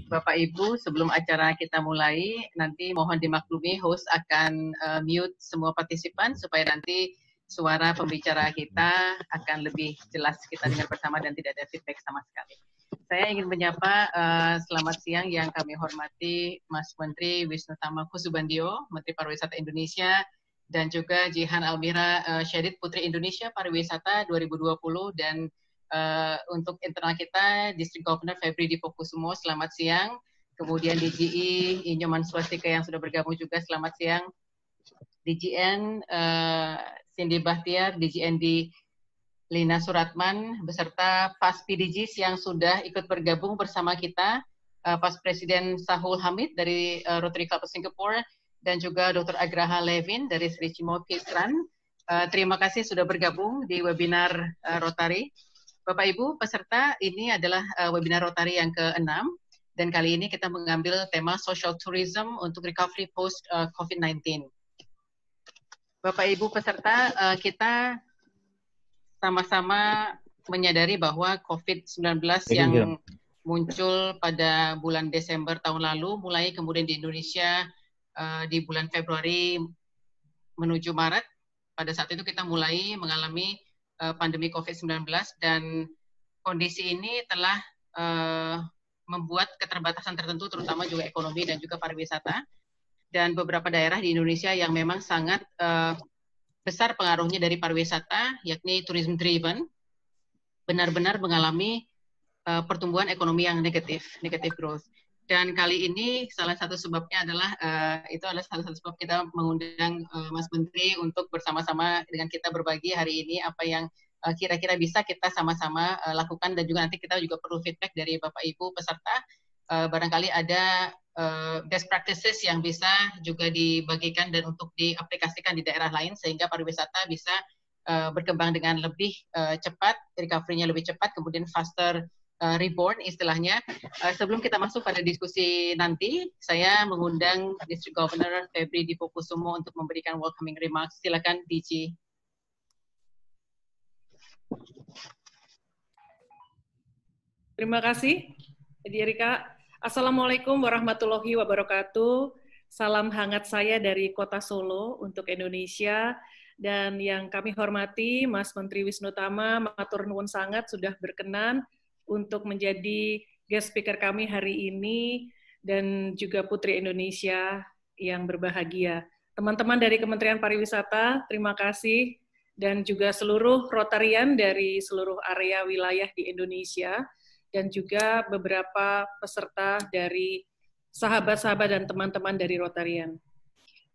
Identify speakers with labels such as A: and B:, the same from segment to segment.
A: Bapak Ibu, sebelum acara kita mulai, nanti mohon dimaklumi host akan mute semua partisipan supaya nanti suara pembicara kita akan lebih jelas kita dengar bersama dan tidak ada feedback sama sekali. Saya ingin menyapa selamat siang yang kami hormati Mas Menteri Wisnutama Kusubandyo, Menteri Pariwisata Indonesia, dan juga Jihan Almira Syedid, Putri Indonesia Pariwisata 2020, dan untuk internal kita, District Governor Febri Dipokusumo, selamat siang. Kemudian DGI Inyoman Swastika yang sudah bergabung juga, selamat siang. DGN Cindy Bahtiar, DGND Lina Suratman, beserta PAS PDGs yang sudah ikut bergabung bersama kita, PAS Presiden Sahul Hamid dari Rotary Club of Singapore, dan juga Dr. Agraha Levin dari Sri Cimo Kisran. Terima kasih sudah bergabung di webinar Rotary. Bapak Ibu peserta, ini adalah webinar Rotary yang ke-6, dan kali ini kita mengambil tema Social Tourism untuk Recovery Post COVID-19. Bapak Ibu peserta, kita sama-sama menyadari bahwa COVID-19 yang muncul pada bulan Desember tahun lalu, mulai kemudian di Indonesia di bulan Februari menuju Maret. Pada saat itu kita mulai mengalami pandemi COVID-19, dan kondisi ini telah membuat keterbatasan tertentu, terutama juga ekonomi dan juga pariwisata, dan beberapa daerah di Indonesia yang memang sangat besar pengaruhnya dari pariwisata, yakni tourism driven, benar-benar mengalami pertumbuhan ekonomi yang negatif growth. Dan kali ini salah satu sebabnya adalah itu adalah salah satu sebab kita mengundang Mas Menteri untuk bersama-sama dengan kita berbagi hari ini apa yang kira-kira bisa kita sama-sama lakukan, dan juga nanti kita juga perlu feedback dari Bapak Ibu peserta. Barangkali ada best practices yang bisa juga dibagikan dan untuk diaplikasikan di daerah lain sehingga pariwisata bisa berkembang dengan lebih cepat, recovery-nya lebih cepat, kemudian faster reborn istilahnya. Sebelum kita masuk pada diskusi nanti, saya mengundang District Governor Febri Dipokusumo untuk memberikan welcoming remarks. Silakan DG.
B: Terima kasih, Erika. Assalamualaikum warahmatullahi wabarakatuh. Salam hangat saya dari Kota Solo untuk Indonesia. Dan yang kami hormati, Mas Menteri Wisnutama, matur nuwun sangat sudah berkenan untuk menjadi guest speaker kami hari ini, dan juga Putri Indonesia yang berbahagia. Teman-teman dari Kementerian Pariwisata, terima kasih, dan juga seluruh Rotarian dari seluruh area wilayah di Indonesia, dan juga beberapa peserta dari sahabat-sahabat dan teman-teman dari Rotarian.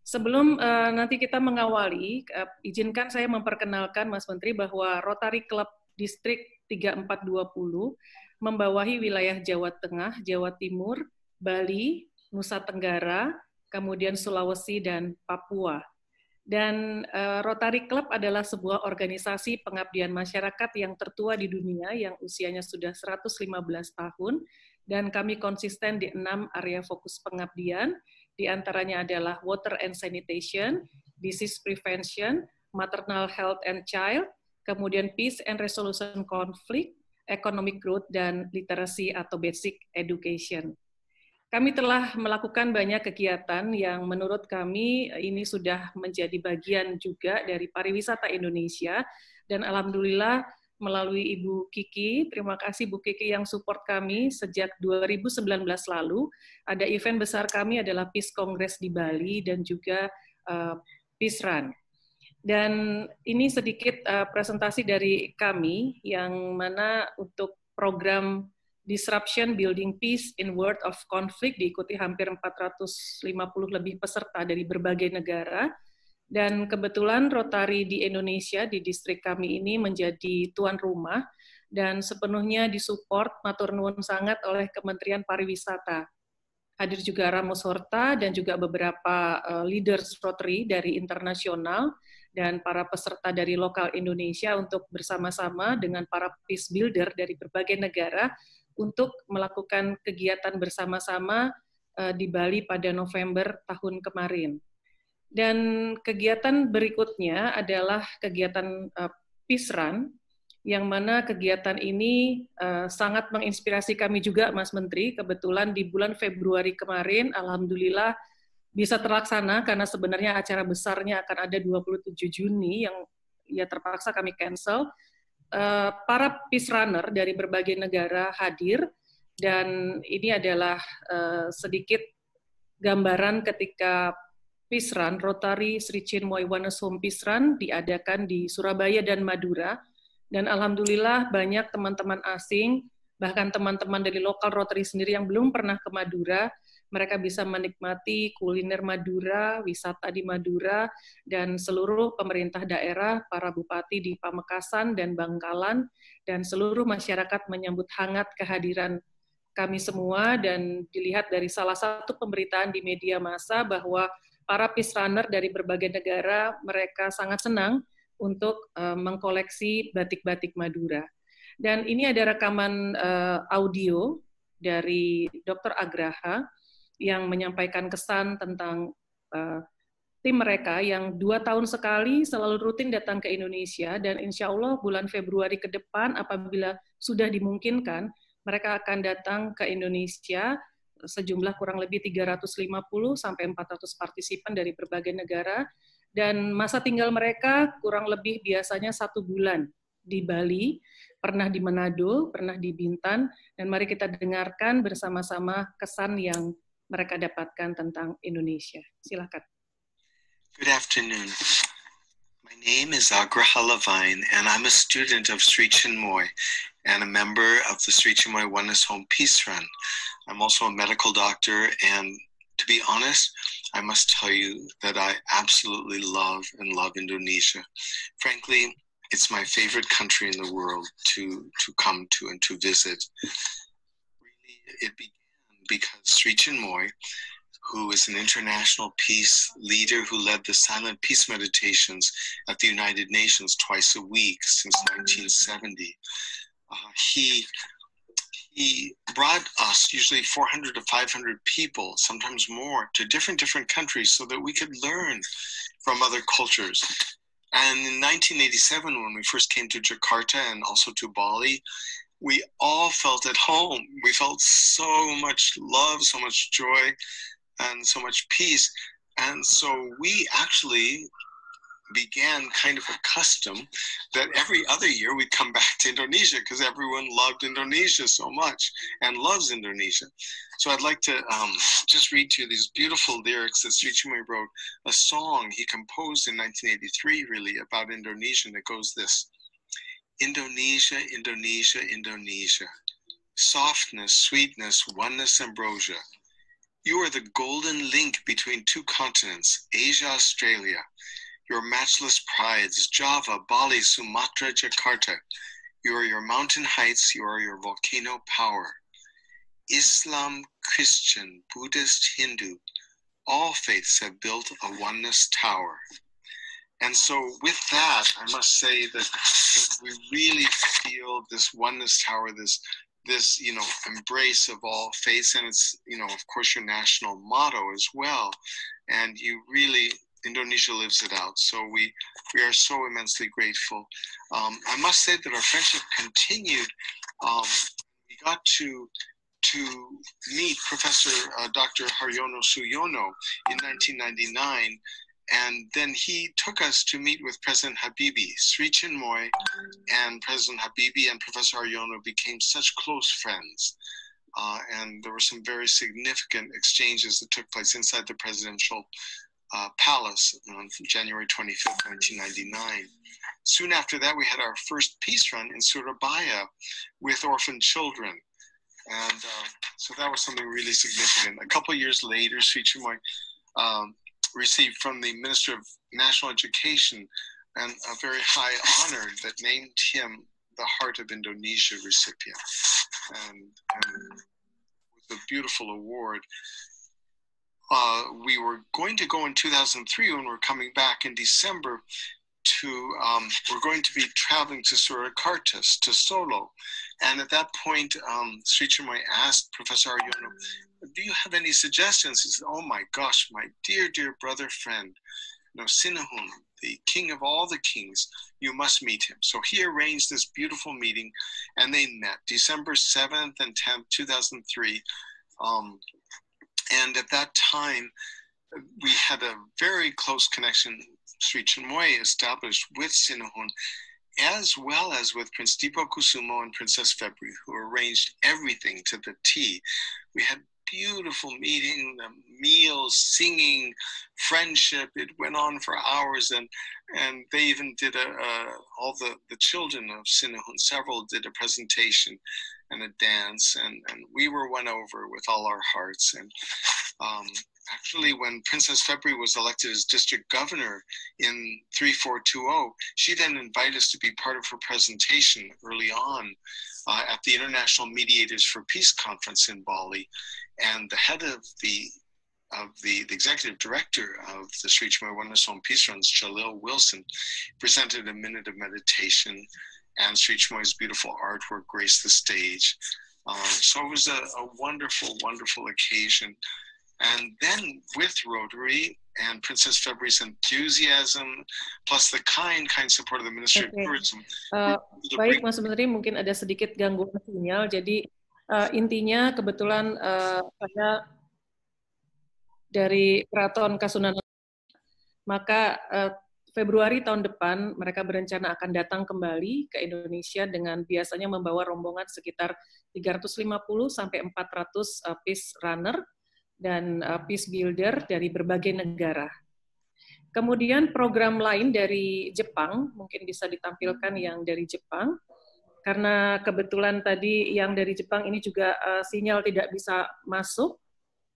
B: Sebelum nanti kita mengawali, izinkan saya memperkenalkan Mas Menteri bahwa Rotary Club Distrik 3420 membawahi wilayah Jawa Tengah, Jawa Timur, Bali, Nusa Tenggara, kemudian Sulawesi, dan Papua. Dan Rotary Club adalah sebuah organisasi pengabdian masyarakat yang tertua di dunia yang usianya sudah 115 tahun, dan kami konsisten di 6 area fokus pengabdian, di antaranya adalah water and sanitation, disease prevention, maternal health and child, kemudian peace and resolution conflict, economic growth, dan literasi atau basic education. Kami telah melakukan banyak kegiatan yang menurut kami ini sudah menjadi bagian juga dari pariwisata Indonesia, dan alhamdulillah melalui Ibu Kiki, terima kasih Bu Kiki yang support kami sejak 2019 lalu, ada event besar kami adalah Peace Congress di Bali dan juga Peace Run. Dan ini sedikit presentasi dari kami, yang mana untuk program Disruption Building Peace in World of Conflict diikuti hampir 450 lebih peserta dari berbagai negara, dan kebetulan Rotary di Indonesia di distrik kami ini menjadi tuan rumah, dan sepenuhnya disupport matur nuwun sangat oleh Kementerian Pariwisata. Hadir juga Ramos Horta dan juga beberapa leaders Rotary dari internasional, dan para peserta dari lokal Indonesia untuk bersama-sama dengan para peace builder dari berbagai negara untuk melakukan kegiatan bersama-sama di Bali pada November tahun kemarin. Dan kegiatan berikutnya adalah kegiatan Peace Run, yang mana kegiatan ini sangat menginspirasi kami juga, Mas Menteri. Kebetulan di bulan Februari kemarin, alhamdulillah bisa terlaksana karena sebenarnya acara besarnya akan ada 27 Juni yang ya terpaksa kami cancel. Para peace runner dari berbagai negara hadir, dan ini adalah sedikit gambaran ketika Peace Run, Rotary Sri Chinmoy Wellness Home Peace Run diadakan di Surabaya dan Madura. Dan alhamdulillah banyak teman-teman asing, bahkan teman-teman dari lokal Rotary sendiri yang belum pernah ke Madura, mereka bisa menikmati kuliner Madura, wisata di Madura, dan seluruh pemerintah daerah, para bupati di Pamekasan dan Bangkalan, dan seluruh masyarakat menyambut hangat kehadiran kami semua. Dan dilihat dari salah satu pemberitaan di media massa bahwa para peace runner dari berbagai negara, mereka sangat senang untuk mengkoleksi batik-batik Madura. Dan ini ada rekaman audio dari Dr. Agraha yang menyampaikan kesan tentang tim mereka yang 2 tahun sekali selalu rutin datang ke Indonesia, dan insya Allah bulan Februari ke depan apabila sudah dimungkinkan, mereka akan datang ke Indonesia sejumlah kurang lebih 350 sampai 400 partisipan dari berbagai negara. Dan masa tinggal mereka kurang lebih biasanya 1 bulan di Bali, pernah di Manado, pernah di Bintan, dan mari kita dengarkan bersama-sama kesan yang mereka dapatkan tentang Indonesia. Silakan.
C: Good afternoon. My name is Agraha Levine, and I'm a student of Sri Chinmoy and a member of the Sri Chinmoy Wellness Home Peace Run. I'm also a medical doctor, and to be honest, I must tell you that I absolutely love Indonesia. Frankly, it's my favorite country in the world to come to and to visit. Really, it began because Sri Chinmoy, who is an international peace leader who led the silent peace meditations at the United Nations twice a week since 1970, he brought us, usually 400 to 500 people, sometimes more, to different countries so that we could learn from other cultures. And in 1987, when we first came to Jakarta and also to Bali, we all felt at home. We felt so much love, so much joy, and so much peace. And so we actually began kind of a custom that every other year we'd come back to Indonesia because everyone loved Indonesia so much and loves Indonesia. So I'd like to just read to you these beautiful lyrics that Sri Chinmoy wrote, a song he composed in 1983 really about Indonesia, and it goes this: Indonesia, Indonesia, Indonesia, softness, sweetness, oneness, ambrosia. You are the golden link between 2 continents, Asia, Australia. Your matchless prides, Java, Bali, Sumatra, Jakarta. You are your mountain heights, you are your volcano power. Islam, Christian, Buddhist, Hindu, all faiths have built a oneness tower. And so with that, I must say that we really feel this oneness tower, this embrace of all faiths, and it's, of course, your national motto as well. And you really, Indonesia lives it out. So we are so immensely grateful. I must say that our friendship continued. We got to meet Professor Dr. Haryono Suyono in 1999. And then he took us to meet with President Habibie. Sri Chinmoy and President Habibie and Professor Haryono became such close friends. And there were some very significant exchanges that took place inside the presidential palace on January 25th, 1999. Soon after that, we had our first peace run in Surabaya with orphan children. And so that was something really significant. A couple of years later, Sri Chinmoy received from the Minister of National Education and a very high honor that named him the Heart of Indonesia recipient. And with a beautiful award. We were going to go in 2003 when we're coming back in December to, we're going to be traveling to Surakarta, to Solo. And at that point, Sri Chinmoy asked Professor Haryono, do you have any suggestions? He said, oh my gosh, my dear, dear brother friend, Sinahun, king of all the kings. You must meet him. So he arranged this beautiful meeting, and they met December 7th and 10th, 2003. And at that time, we had a very close connection, Sri Chinmoy established with Sinuhun, as well as with Prince Dipo Kusumo and Princess February, who arranged everything to the T. We had beautiful meeting, meals, singing, friendship. It went on for hours, and they even did all the children of Sinuhun, several did a presentation and a dance, and we were won over with all our hearts. And actually, when Princess February was elected as district governor in 3420, she then invited us to be part of her presentation early on at the International Mediators for Peace Conference in Bali. And the head of the executive director of the Sri Chinmoy Wonasom Peace Runs, Jalil Wilson, presented a minute of meditation, and Sri Chinmoy's beautiful artwork graced the stage. So it was a wonderful, wonderful occasion. And then with Rotary and Princess February's enthusiasm, plus the kind support of the Ministry of Tourism.
B: Baik, Mas Menteri, mungkin ada sedikit gangguan sinyal. Jadi intinya kebetulan saya dari Keraton Kasunanan, maka Februari tahun depan mereka berencana akan datang kembali ke Indonesia dengan biasanya membawa rombongan sekitar 350 sampai 400 peace runner dan peace builder dari berbagai negara. Kemudian program lain dari Jepang, mungkin bisa ditampilkan yang dari Jepang, karena kebetulan tadi yang dari Jepang ini juga sinyal tidak bisa masuk,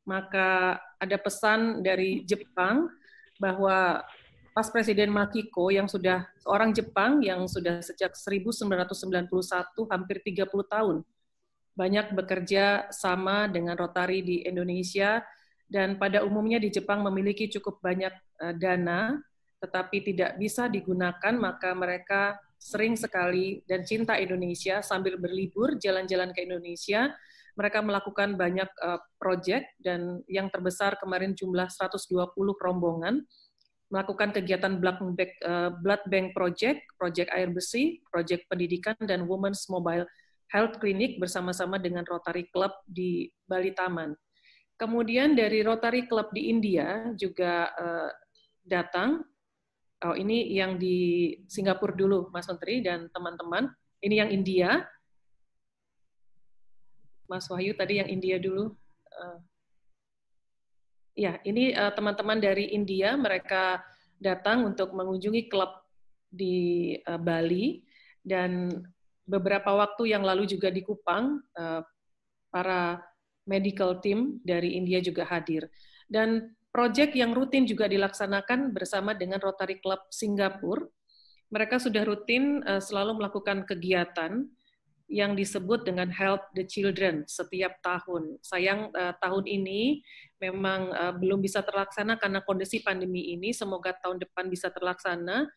B: maka ada pesan dari Jepang bahwa Pas Presiden Makiko yang sudah seorang Jepang yang sudah sejak 1991 hampir 30 tahun banyak bekerja sama dengan Rotary di Indonesia, dan pada umumnya di Jepang memiliki cukup banyak dana, tetapi tidak bisa digunakan, maka mereka sering sekali dan cinta Indonesia sambil berlibur jalan-jalan ke Indonesia. Mereka melakukan banyak proyek, dan yang terbesar kemarin jumlah 120 rombongan, melakukan kegiatan blood bank project, proyek air bersih, proyek pendidikan, dan Women's Mobile Health Clinic bersama-sama dengan Rotary Club di Bali Taman. Kemudian dari Rotary Club di India juga datang. Oh, ini yang di Singapura dulu, Mas Menteri dan teman-teman. Ini yang India. Mas Wahyu tadi yang India dulu. Ya, ini teman-teman dari India, mereka datang untuk mengunjungi klub di Bali, dan beberapa waktu yang lalu juga di Kupang, para medical team dari India juga hadir. Dan proyek yang rutin juga dilaksanakan bersama dengan Rotary Club Singapura. Mereka sudah rutin selalu melakukan kegiatan yang disebut dengan Help the Children setiap tahun. Sayang tahun ini memang belum bisa terlaksana karena kondisi pandemi ini. Semoga tahun depan bisa terlaksana.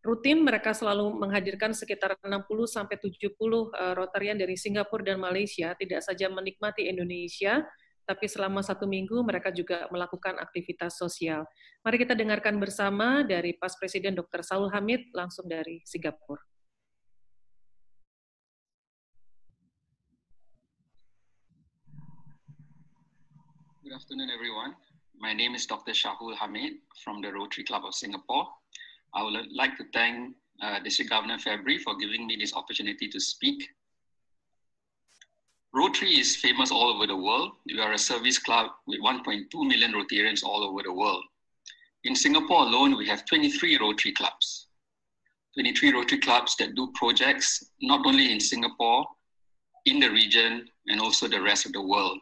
B: Rutin mereka selalu menghadirkan sekitar 60-70 Rotarian dari Singapura dan Malaysia, tidak saja menikmati Indonesia, tapi selama 1 minggu mereka juga melakukan aktivitas sosial. Mari kita dengarkan bersama dari Pas Presiden Dr. Saul Hamid langsung dari Singapura.
D: Good afternoon, everyone. My name is Dr. Shahul Hamid from the Rotary Club of Singapore. I would like to thank District Governor February for giving me this opportunity to speak. Rotary is famous all over the world. We are a service club with 1.2 million Rotarians all over the world. In Singapore alone, we have 23 Rotary clubs. 23 Rotary clubs that do projects not only in Singapore, in the region, and also the rest of the world.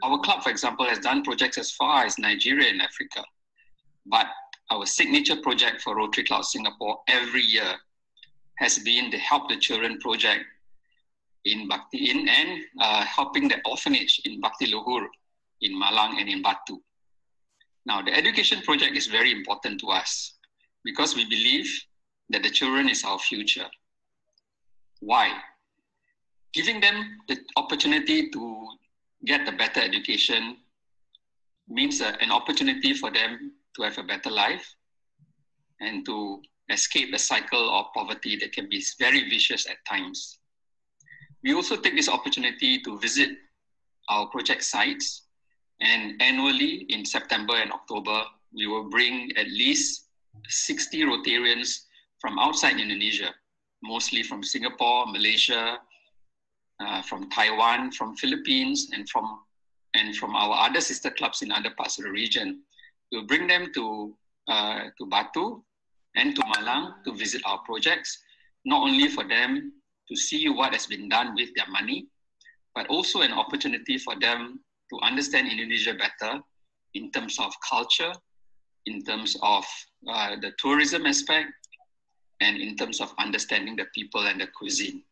D: Our club, for example, has done projects as far as Nigeria and Africa. But our signature project for Rotary Club Singapore every year has been the Help the Children project in Bhakti Inn and helping the orphanage in Bhakti Luhur in Malang and in Batu. Now, the education project is very important to us because we believe that the children is our future. Why? Giving them the opportunity to get a better education means an opportunity for them to have a better life. and to escape a cycle of poverty that can be very vicious at times. We also take this opportunity to visit our project sites, and annually in September and October, we will bring at least 60 Rotarians from outside Indonesia, mostly from Singapore, Malaysia, from Taiwan, from Philippines, and from our other sister clubs in other parts of the region. We'll bring them to Batu and to Malang to visit our projects, not only for them to see what has been done with their money, but also an opportunity for them to understand Indonesia better in terms of culture, in terms of the tourism aspect, and in terms of understanding the people and the cuisine.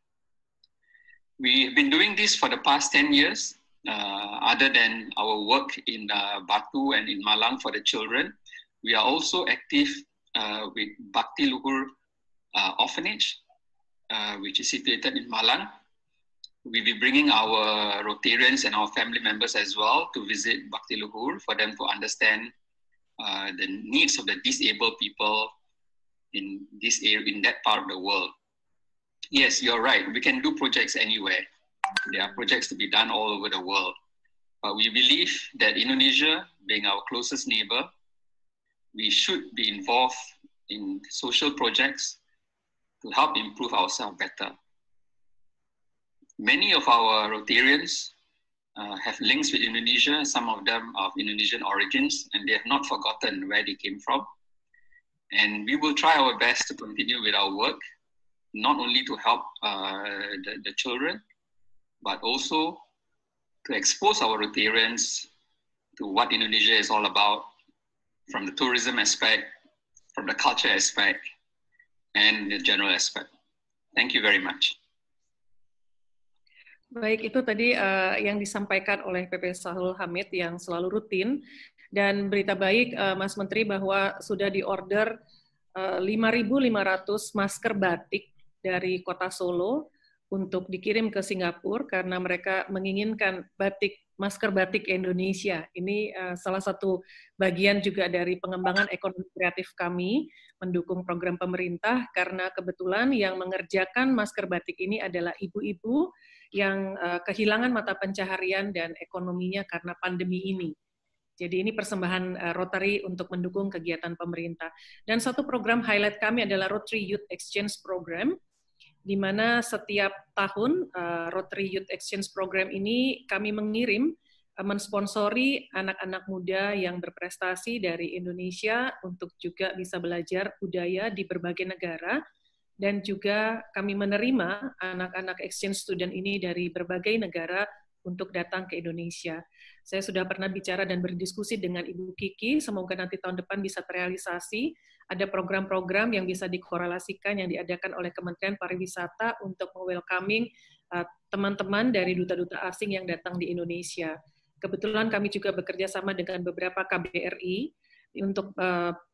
D: We've been doing this for the past 10 years. Other than our work in Batu and in Malang for the children, we are also active with Bhakti Luhur Orphanage, which is situated in Malang. We'll be bringing our Rotarians and our family members as well to visit Bhakti Luhur for them to understand the needs of the disabled people in this area, in that part of the world. Yes, you're right. We can do projects anywhere. There are projects to be done all over the world. But we believe that Indonesia, being our closest neighbor, we should be involved in social projects to help improve ourselves better. Many of our Rotarians have links with Indonesia. Some of them are of Indonesian origins, and they have not forgotten where they came from. And we will try our best to continue with our work, not only to help the children, but also to expose our Rotarians to what Indonesia is all about, from the tourism aspect, from the culture aspect, and the general aspect. Thank you very much.
B: Baik, itu tadi yang disampaikan oleh PP Sahrul Hamid yang selalu rutin. Dan berita baik, Mas Menteri, bahwa sudah diorder 5.500 masker batik dari Kota Solo untuk dikirim ke Singapura karena mereka menginginkan masker batik Indonesia. Ini salah satu bagian juga dari pengembangan ekonomi kreatif kami, mendukung program pemerintah, karena kebetulan yang mengerjakan masker batik ini adalah ibu-ibu yang kehilangan mata pencaharian dan ekonominya karena pandemi ini. Jadi ini persembahan Rotary untuk mendukung kegiatan pemerintah. Dan satu program highlight kami adalah Rotary Youth Exchange Program, di mana setiap tahun Rotary Youth Exchange Program ini kami mengirim, mensponsori anak-anak muda yang berprestasi dari Indonesia untuk juga bisa belajar budaya di berbagai negara, dan juga kami menerima anak-anak exchange student ini dari berbagai negara untuk datang ke Indonesia. Saya sudah pernah bicara dan berdiskusi dengan Ibu Kiki, semoga nanti tahun depan bisa terrealisasi. Ada program-program yang bisa dikorelasikan yang diadakan oleh Kementerian Pariwisata untuk welcoming teman-teman dari duta-duta asing yang datang di Indonesia. Kebetulan kami juga bekerja sama dengan beberapa KBRI untuk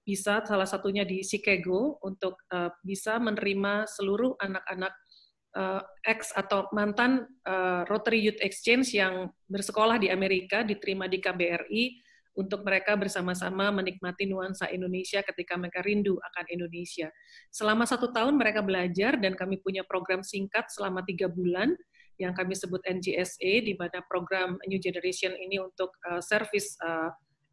B: bisa, salah satunya di Chicago, untuk bisa menerima seluruh anak-anak ex atau mantan Rotary Youth Exchange yang bersekolah di Amerika, diterima di KBRI, untuk mereka bersama-sama menikmati nuansa Indonesia ketika mereka rindu akan Indonesia. Selama 1 tahun mereka belajar, dan kami punya program singkat selama 3 bulan, yang kami sebut NGSA, di mana program New Generation ini untuk service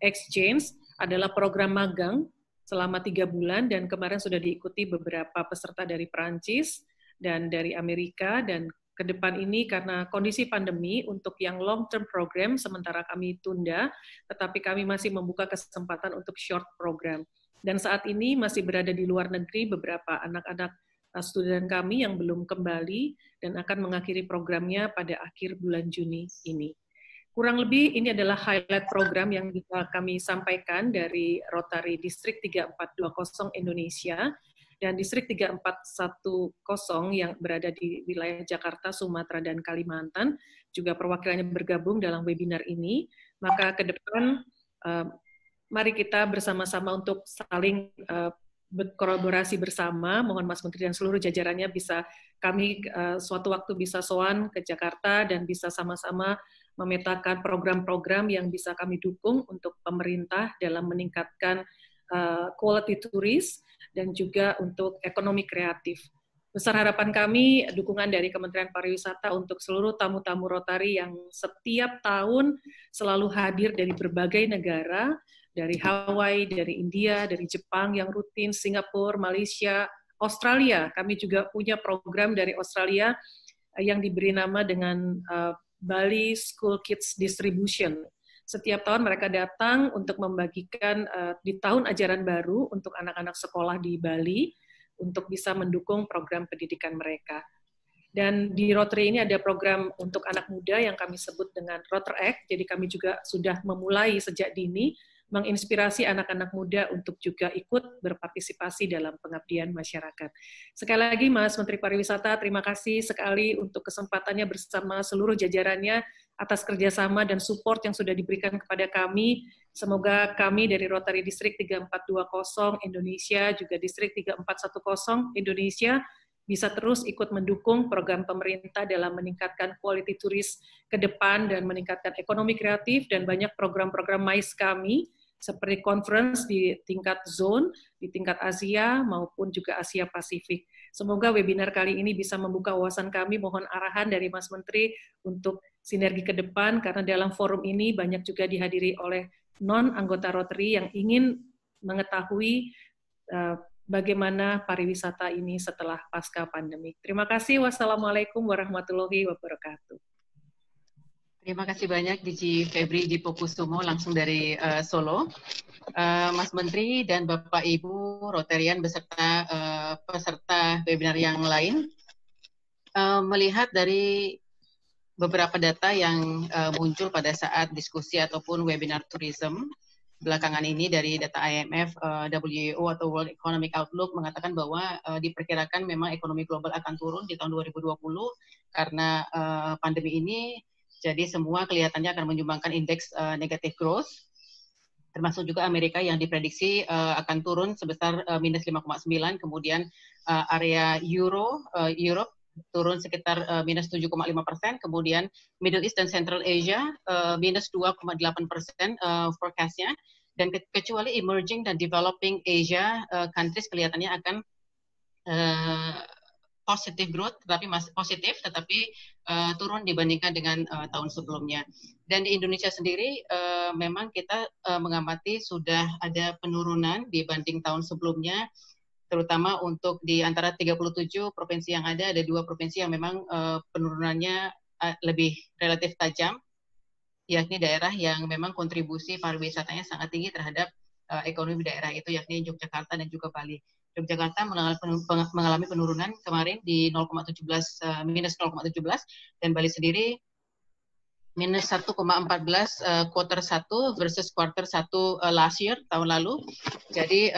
B: exchange adalah program magang selama 3 bulan, dan kemarin sudah diikuti beberapa peserta dari Perancis dan dari Amerika, dan ke depan ini karena kondisi pandemi untuk yang long term program sementara kami tunda, tetapi kami masih membuka kesempatan untuk short program. Dan saat ini masih berada di luar negeri beberapa anak-anak student kami yang belum kembali dan akan mengakhiri programnya pada akhir bulan Juni ini. Kurang lebih ini adalah highlight program yang bisa kami sampaikan dari Rotary Distrik 3420 Indonesia dan Distrik 3410 yang berada di wilayah Jakarta, Sumatera, dan Kalimantan, juga perwakilannya bergabung dalam webinar ini. Maka ke depan, mari kita bersama-sama untuk saling berkolaborasi bersama. Mohon Mas Menteri dan seluruh jajarannya bisa kami suatu waktu bisa sowan ke Jakarta dan bisa sama-sama memetakan program-program yang bisa kami dukung untuk pemerintah dalam meningkatkan quality tourist, dan juga untuk ekonomi kreatif. Besar harapan kami dukungan dari Kementerian Pariwisata untuk seluruh tamu-tamu Rotary yang setiap tahun selalu hadir dari berbagai negara, dari Hawaii, dari India, dari Jepang yang rutin, Singapura, Malaysia, Australia. Kami juga punya program dari Australia yang diberi nama dengan Bali School Kids Distribution. Setiap tahun mereka datang untuk membagikan di tahun ajaran baru untuk anak-anak sekolah di Bali, untuk bisa mendukung program pendidikan mereka. Dan di Rotary ini ada program untuk anak muda yang kami sebut dengan Rotaract, jadi kami juga sudah memulai sejak dini menginspirasi anak-anak muda untuk juga ikut berpartisipasi dalam pengabdian masyarakat. Sekali lagi Mas Menteri Pariwisata, terima kasih sekali untuk kesempatannya bersama seluruh jajarannya atas kerjasama dan support yang sudah diberikan kepada kami. Semoga kami dari Rotary Distrik 3420 Indonesia, juga Distrik 3410 Indonesia, bisa terus ikut mendukung program pemerintah dalam meningkatkan quality turis ke depan dan meningkatkan ekonomi kreatif, dan banyak program-program MICE kami seperti conference di tingkat zone, di tingkat Asia maupun juga Asia Pasifik. Semoga webinar kali ini bisa membuka wawasan kami, mohon arahan dari Mas Menteri untuk sinergi ke depan, karena dalam forum ini banyak juga dihadiri oleh non-anggota Rotary yang ingin mengetahui bagaimana pariwisata ini setelah pasca pandemi. Terima kasih. Wassalamualaikum warahmatullahi wabarakatuh.
A: Terima kasih banyak Diji Febri Dipokusumo langsung dari Solo. Mas Menteri dan Bapak Ibu Rotarian beserta peserta webinar yang lain, melihat dari beberapa data yang muncul pada saat diskusi ataupun webinar tourism belakangan ini dari data IMF, WHO atau World Economic Outlook mengatakan bahwa diperkirakan memang ekonomi global akan turun di tahun 2020 karena pandemi ini. Jadi semua kelihatannya akan menyumbangkan indeks negative growth, termasuk juga Amerika yang diprediksi akan turun sebesar minus 5,9, kemudian area Europe turun sekitar minus 7,5%, kemudian Middle East dan Central Asia minus 2,8% forecast-nya, dan kecuali emerging dan developing Asia countries kelihatannya akan positive growth, tetapi masih positif, tetapi turun dibandingkan dengan tahun sebelumnya. Dan di Indonesia sendiri memang kita mengamati sudah ada penurunan dibanding tahun sebelumnya, terutama untuk di antara 37 provinsi yang ada 2 provinsi yang memang penurunannya lebih relatif tajam, yakni daerah yang memang kontribusi pariwisatanya sangat tinggi terhadap ekonomi daerah itu, yakni Yogyakarta dan juga Bali. Yogyakarta mengalami penurunan kemarin di minus 0,17, dan Bali sendiri minus 1,14 quarter 1 versus quarter 1 last year, tahun lalu. Jadi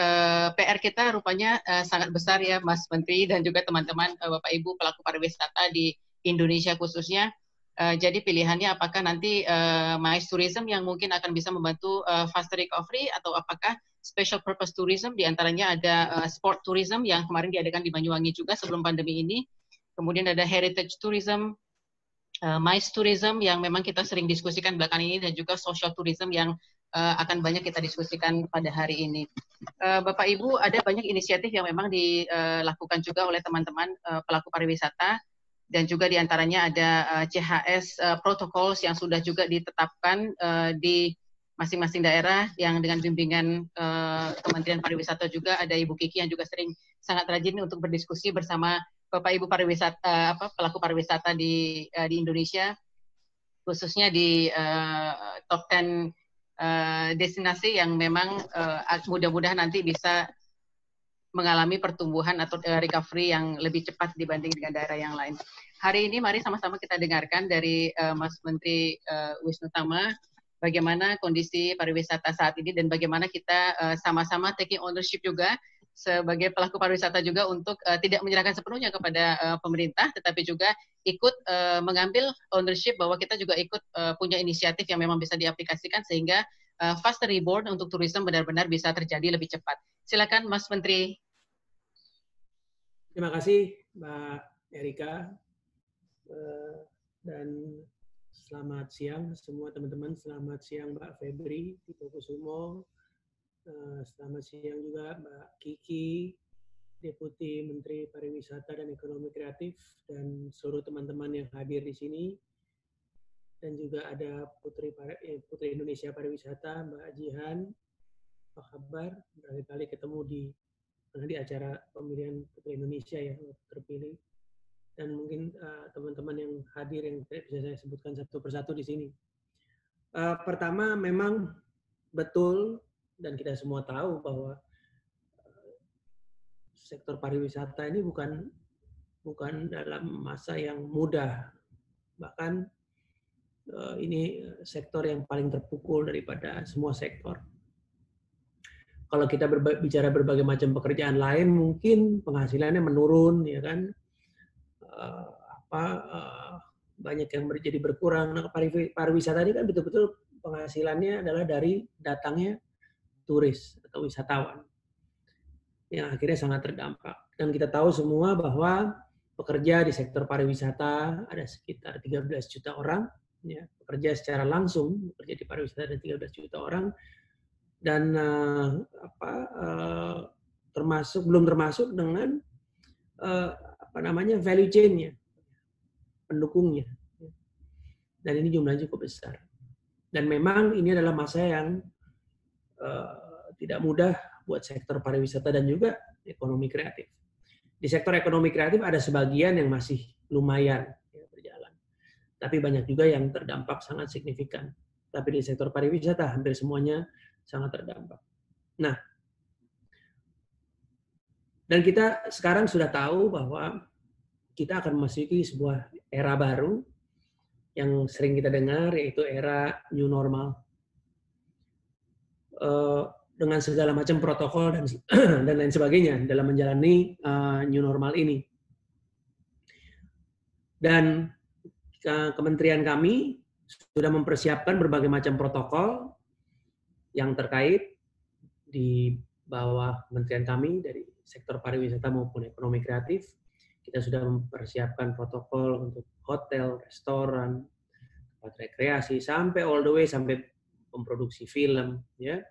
A: PR kita rupanya sangat besar ya Mas Menteri dan juga teman-teman Bapak Ibu pelaku pariwisata di Indonesia khususnya. Jadi pilihannya apakah nanti MICE tourism yang mungkin akan bisa membantu faster recovery, atau apakah special purpose tourism, diantaranya ada sport tourism yang kemarin diadakan di Banyuwangi juga sebelum pandemi ini. Kemudian ada heritage tourism, MICE tourism yang memang kita sering diskusikan belakangan ini, dan juga social tourism yang akan banyak kita diskusikan pada hari ini. Bapak Ibu, ada banyak inisiatif yang memang dilakukan juga oleh teman-teman pelaku pariwisata, dan juga diantaranya ada CHS protocols yang sudah juga ditetapkan di masing-masing daerah yang dengan bimbingan Kementerian Pariwisata juga. Ada Ibu Kiki yang juga sering sangat rajin untuk berdiskusi bersama Bapak Ibu pariwisata, pelaku pariwisata di Indonesia, khususnya di top 10 destinasi yang memang mudah-mudahan nanti bisa mengalami pertumbuhan atau recovery yang lebih cepat dibanding dengan daerah yang lain. Hari ini mari sama-sama kita dengarkan dari Mas Menteri Wisnu Tama bagaimana kondisi pariwisata saat ini, dan bagaimana kita sama-sama taking ownership juga sebagai pelaku pariwisata juga untuk tidak menyerahkan sepenuhnya kepada pemerintah, tetapi juga ikut mengambil ownership bahwa kita juga ikut punya inisiatif yang memang bisa diaplikasikan sehingga faster rebound untuk tourism benar-benar bisa terjadi lebih cepat. Silakan Mas Menteri.
E: Terima kasih Mbak Erika, dan selamat siang semua teman-teman. Selamat siang Mbak Febri Dipokusumo, Selamat siang juga Mbak Kiki, Deputi Menteri Pariwisata dan Ekonomi Kreatif, dan seluruh teman-teman yang hadir di sini. Dan juga ada Putri Indonesia Pariwisata, Mbak Jihan. Apa kabar? Berkali-kali ketemu di acara pemilihan Putri Indonesia ya, terpilih. Dan mungkin teman-teman yang hadir yang bisa saya sebutkan satu persatu di sini. Pertama, memang betul dan kita semua tahu bahwa sektor pariwisata ini bukan dalam masa yang mudah. Bahkan ini sektor yang paling terpukul daripada semua sektor. Kalau kita bicara berbagai macam pekerjaan lain, mungkin penghasilannya menurun, ya kan? Banyak yang jadi berkurang. Nah, pariwisata ini kan betul-betul penghasilannya adalah dari datangnya turis atau wisatawan, yang akhirnya sangat terdampak. Dan kita tahu semua bahwa pekerja di sektor pariwisata ada sekitar 13 juta orang, ya, pekerja secara langsung bekerja di pariwisata ada 13 juta orang, dan belum termasuk dengan value chain-nya, pendukungnya. Dan ini jumlahnya cukup besar. Dan memang ini adalah masa yang tidak mudah buat sektor pariwisata dan juga ekonomi kreatif. Di sektor ekonomi kreatif ada sebagian yang masih lumayan ya, berjalan. Tapi banyak juga yang terdampak sangat signifikan. Tapi di sektor pariwisata hampir semuanya sangat terdampak. Nah, dan kita sekarang sudah tahu bahwa kita akan memasuki sebuah era baru yang sering kita dengar, yaitu era new normal. Dengan segala macam protokol dan lain sebagainya dalam menjalani new normal ini. Dan kementerian kami sudah mempersiapkan berbagai macam protokol yang terkait di bawah kementerian kami dari sektor pariwisata maupun ekonomi kreatif. Kita sudah mempersiapkan protokol untuk hotel, restoran, tempat rekreasi, sampai all the way sampai memproduksi film, ya,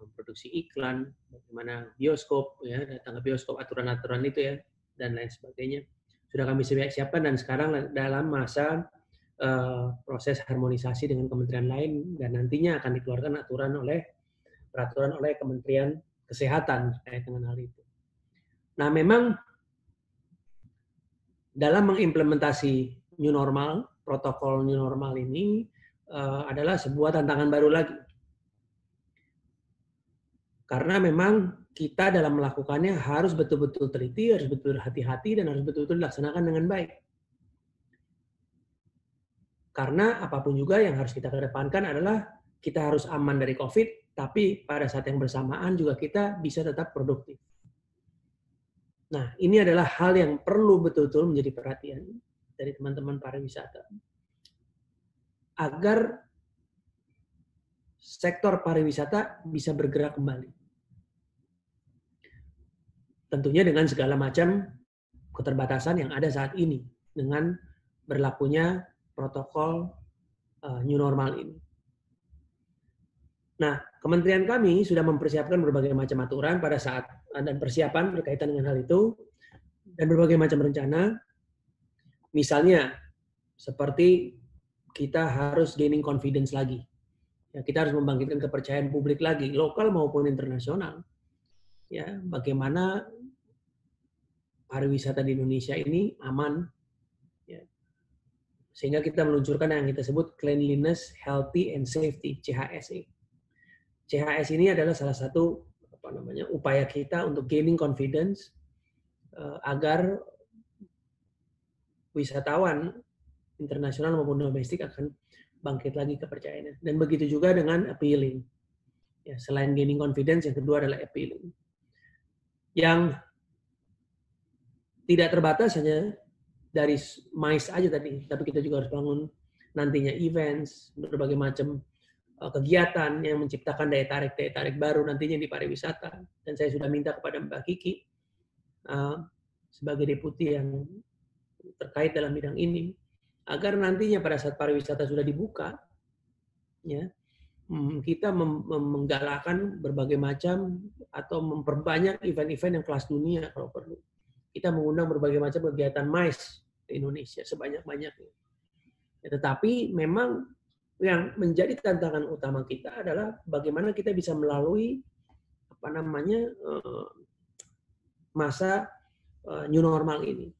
E: memproduksi iklan, bagaimana bioskop, ya, datang ke bioskop, aturan-aturan itu ya, dan lain sebagainya. Sudah kami siapkan dan sekarang dalam masa proses harmonisasi dengan kementerian lain dan nantinya akan dikeluarkan peraturan oleh Kementerian Kesehatan terkait dengan hal itu. Nah, memang dalam mengimplementasi new normal, protokol new normal ini adalah sebuah tantangan baru lagi. Karena memang kita dalam melakukannya harus betul-betul teliti, harus betul-betul hati-hati, dan harus betul-betul dilaksanakan dengan baik. Karena apapun juga yang harus kita kedepankan adalah kita harus aman dari COVID, tapi pada saat yang bersamaan juga kita bisa tetap produktif. Nah, ini adalah hal yang perlu betul-betul menjadi perhatian dari teman-teman pariwisata. Agar sektor pariwisata bisa bergerak kembali. Tentunya dengan segala macam keterbatasan yang ada saat ini, dengan berlakunya protokol new normal ini. Nah, kementerian kami sudah mempersiapkan berbagai macam aturan pada saat dan persiapan berkaitan dengan hal itu, dan berbagai macam rencana. Misalnya, seperti kita harus gaining confidence lagi. Ya, kita harus membangkitkan kepercayaan publik lagi, lokal maupun internasional. Ya, bagaimana pariwisata di Indonesia ini aman, ya. Sehingga kita meluncurkan yang kita sebut Cleanliness, Healthy, and Safety (CHSE). CHS ini adalah salah satu upaya kita untuk gaining confidence agar wisatawan internasional maupun domestik akan bangkit lagi kepercayaannya. Dan begitu juga dengan appealing. Ya, selain gaining confidence, yang kedua adalah appealing. Yang tidak terbatas hanya dari MICE aja tadi, tapi kita juga harus bangun nantinya events, berbagai macam kegiatan yang menciptakan daya tarik baru nantinya di pariwisata. Dan saya sudah minta kepada Mbak Kiki sebagai deputi yang terkait dalam bidang ini, agar nantinya pada saat pariwisata sudah dibuka, ya, kita menggalakkan berbagai macam atau memperbanyak event-event yang kelas dunia kalau perlu. Kita mengundang berbagai macam kegiatan MICE di Indonesia sebanyak-banyaknya. Ya, tetapi memang yang menjadi tantangan utama kita adalah bagaimana kita bisa melalui masa new normal ini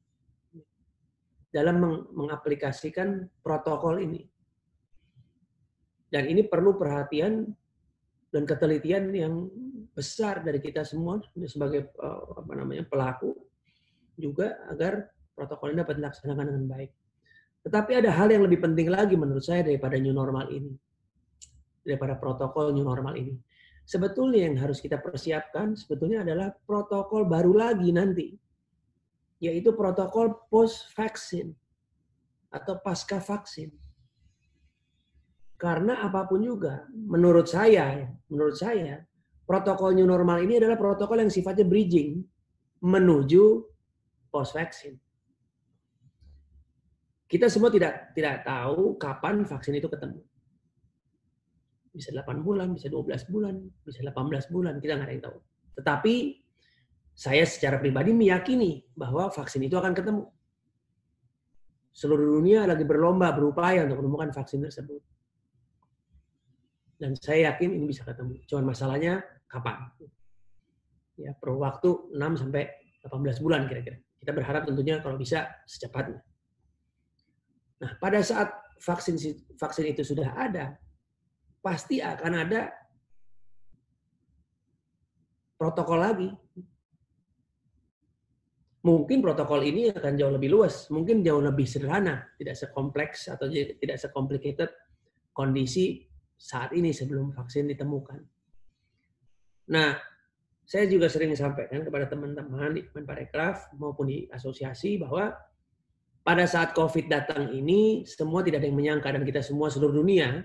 E: dalam mengaplikasikan protokol ini. Dan ini perlu perhatian dan ketelitian yang besar dari kita semua sebagai pelaku juga agar protokol ini dapat dilaksanakan dengan baik. Tetapi ada hal yang lebih penting lagi menurut saya daripada new normal ini. Daripada protokol new normal ini. Sebetulnya yang harus kita persiapkan sebetulnya adalah protokol baru lagi nanti. Yaitu protokol post-vaksin atau pasca vaksin. Karena apapun juga, menurut saya, protokol new normal ini adalah protokol yang sifatnya bridging menuju post-vaksin. Kita semua tidak tahu kapan vaksin itu ketemu. Bisa 8 bulan, bisa 12 bulan, bisa 18 bulan, kita nggak ada yang tahu. Tetapi saya secara pribadi meyakini bahwa vaksin itu akan ketemu. Seluruh dunia lagi berlomba, berupaya untuk menemukan vaksin tersebut. Dan saya yakin ini bisa ketemu. Cuman masalahnya kapan? Ya, perlu waktu 6 sampai 18 bulan kira-kira. Kita berharap tentunya kalau bisa secepatnya. Nah, pada saat vaksin itu sudah ada, pasti akan ada protokol lagi. Mungkin protokol ini akan jauh lebih luas, mungkin jauh lebih sederhana, tidak sekompleks atau tidak sekomplikated kondisi saat ini sebelum vaksin ditemukan. Nah, saya juga sering sampaikan kepada teman-teman di Kemenparekraf maupun di asosiasi bahwa pada saat COVID datang ini, semua tidak ada yang menyangka dan kita semua seluruh dunia,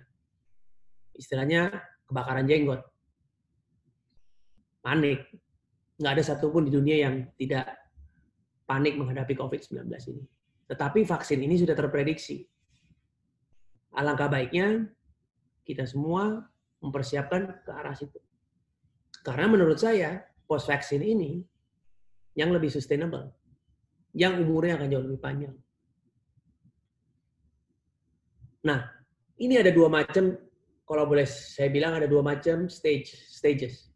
E: istilahnya kebakaran jenggot. Panik. Nggak ada satupun di dunia yang tidak panik menghadapi COVID-19 ini. Tetapi vaksin ini sudah terprediksi. Alangkah baiknya kita semua mempersiapkan ke arah situ. Karena menurut saya, post-vaksin ini yang lebih sustainable. Yang umurnya akan jauh lebih panjang. Nah, ini ada dua macam, kalau boleh saya bilang ada dua macam stages.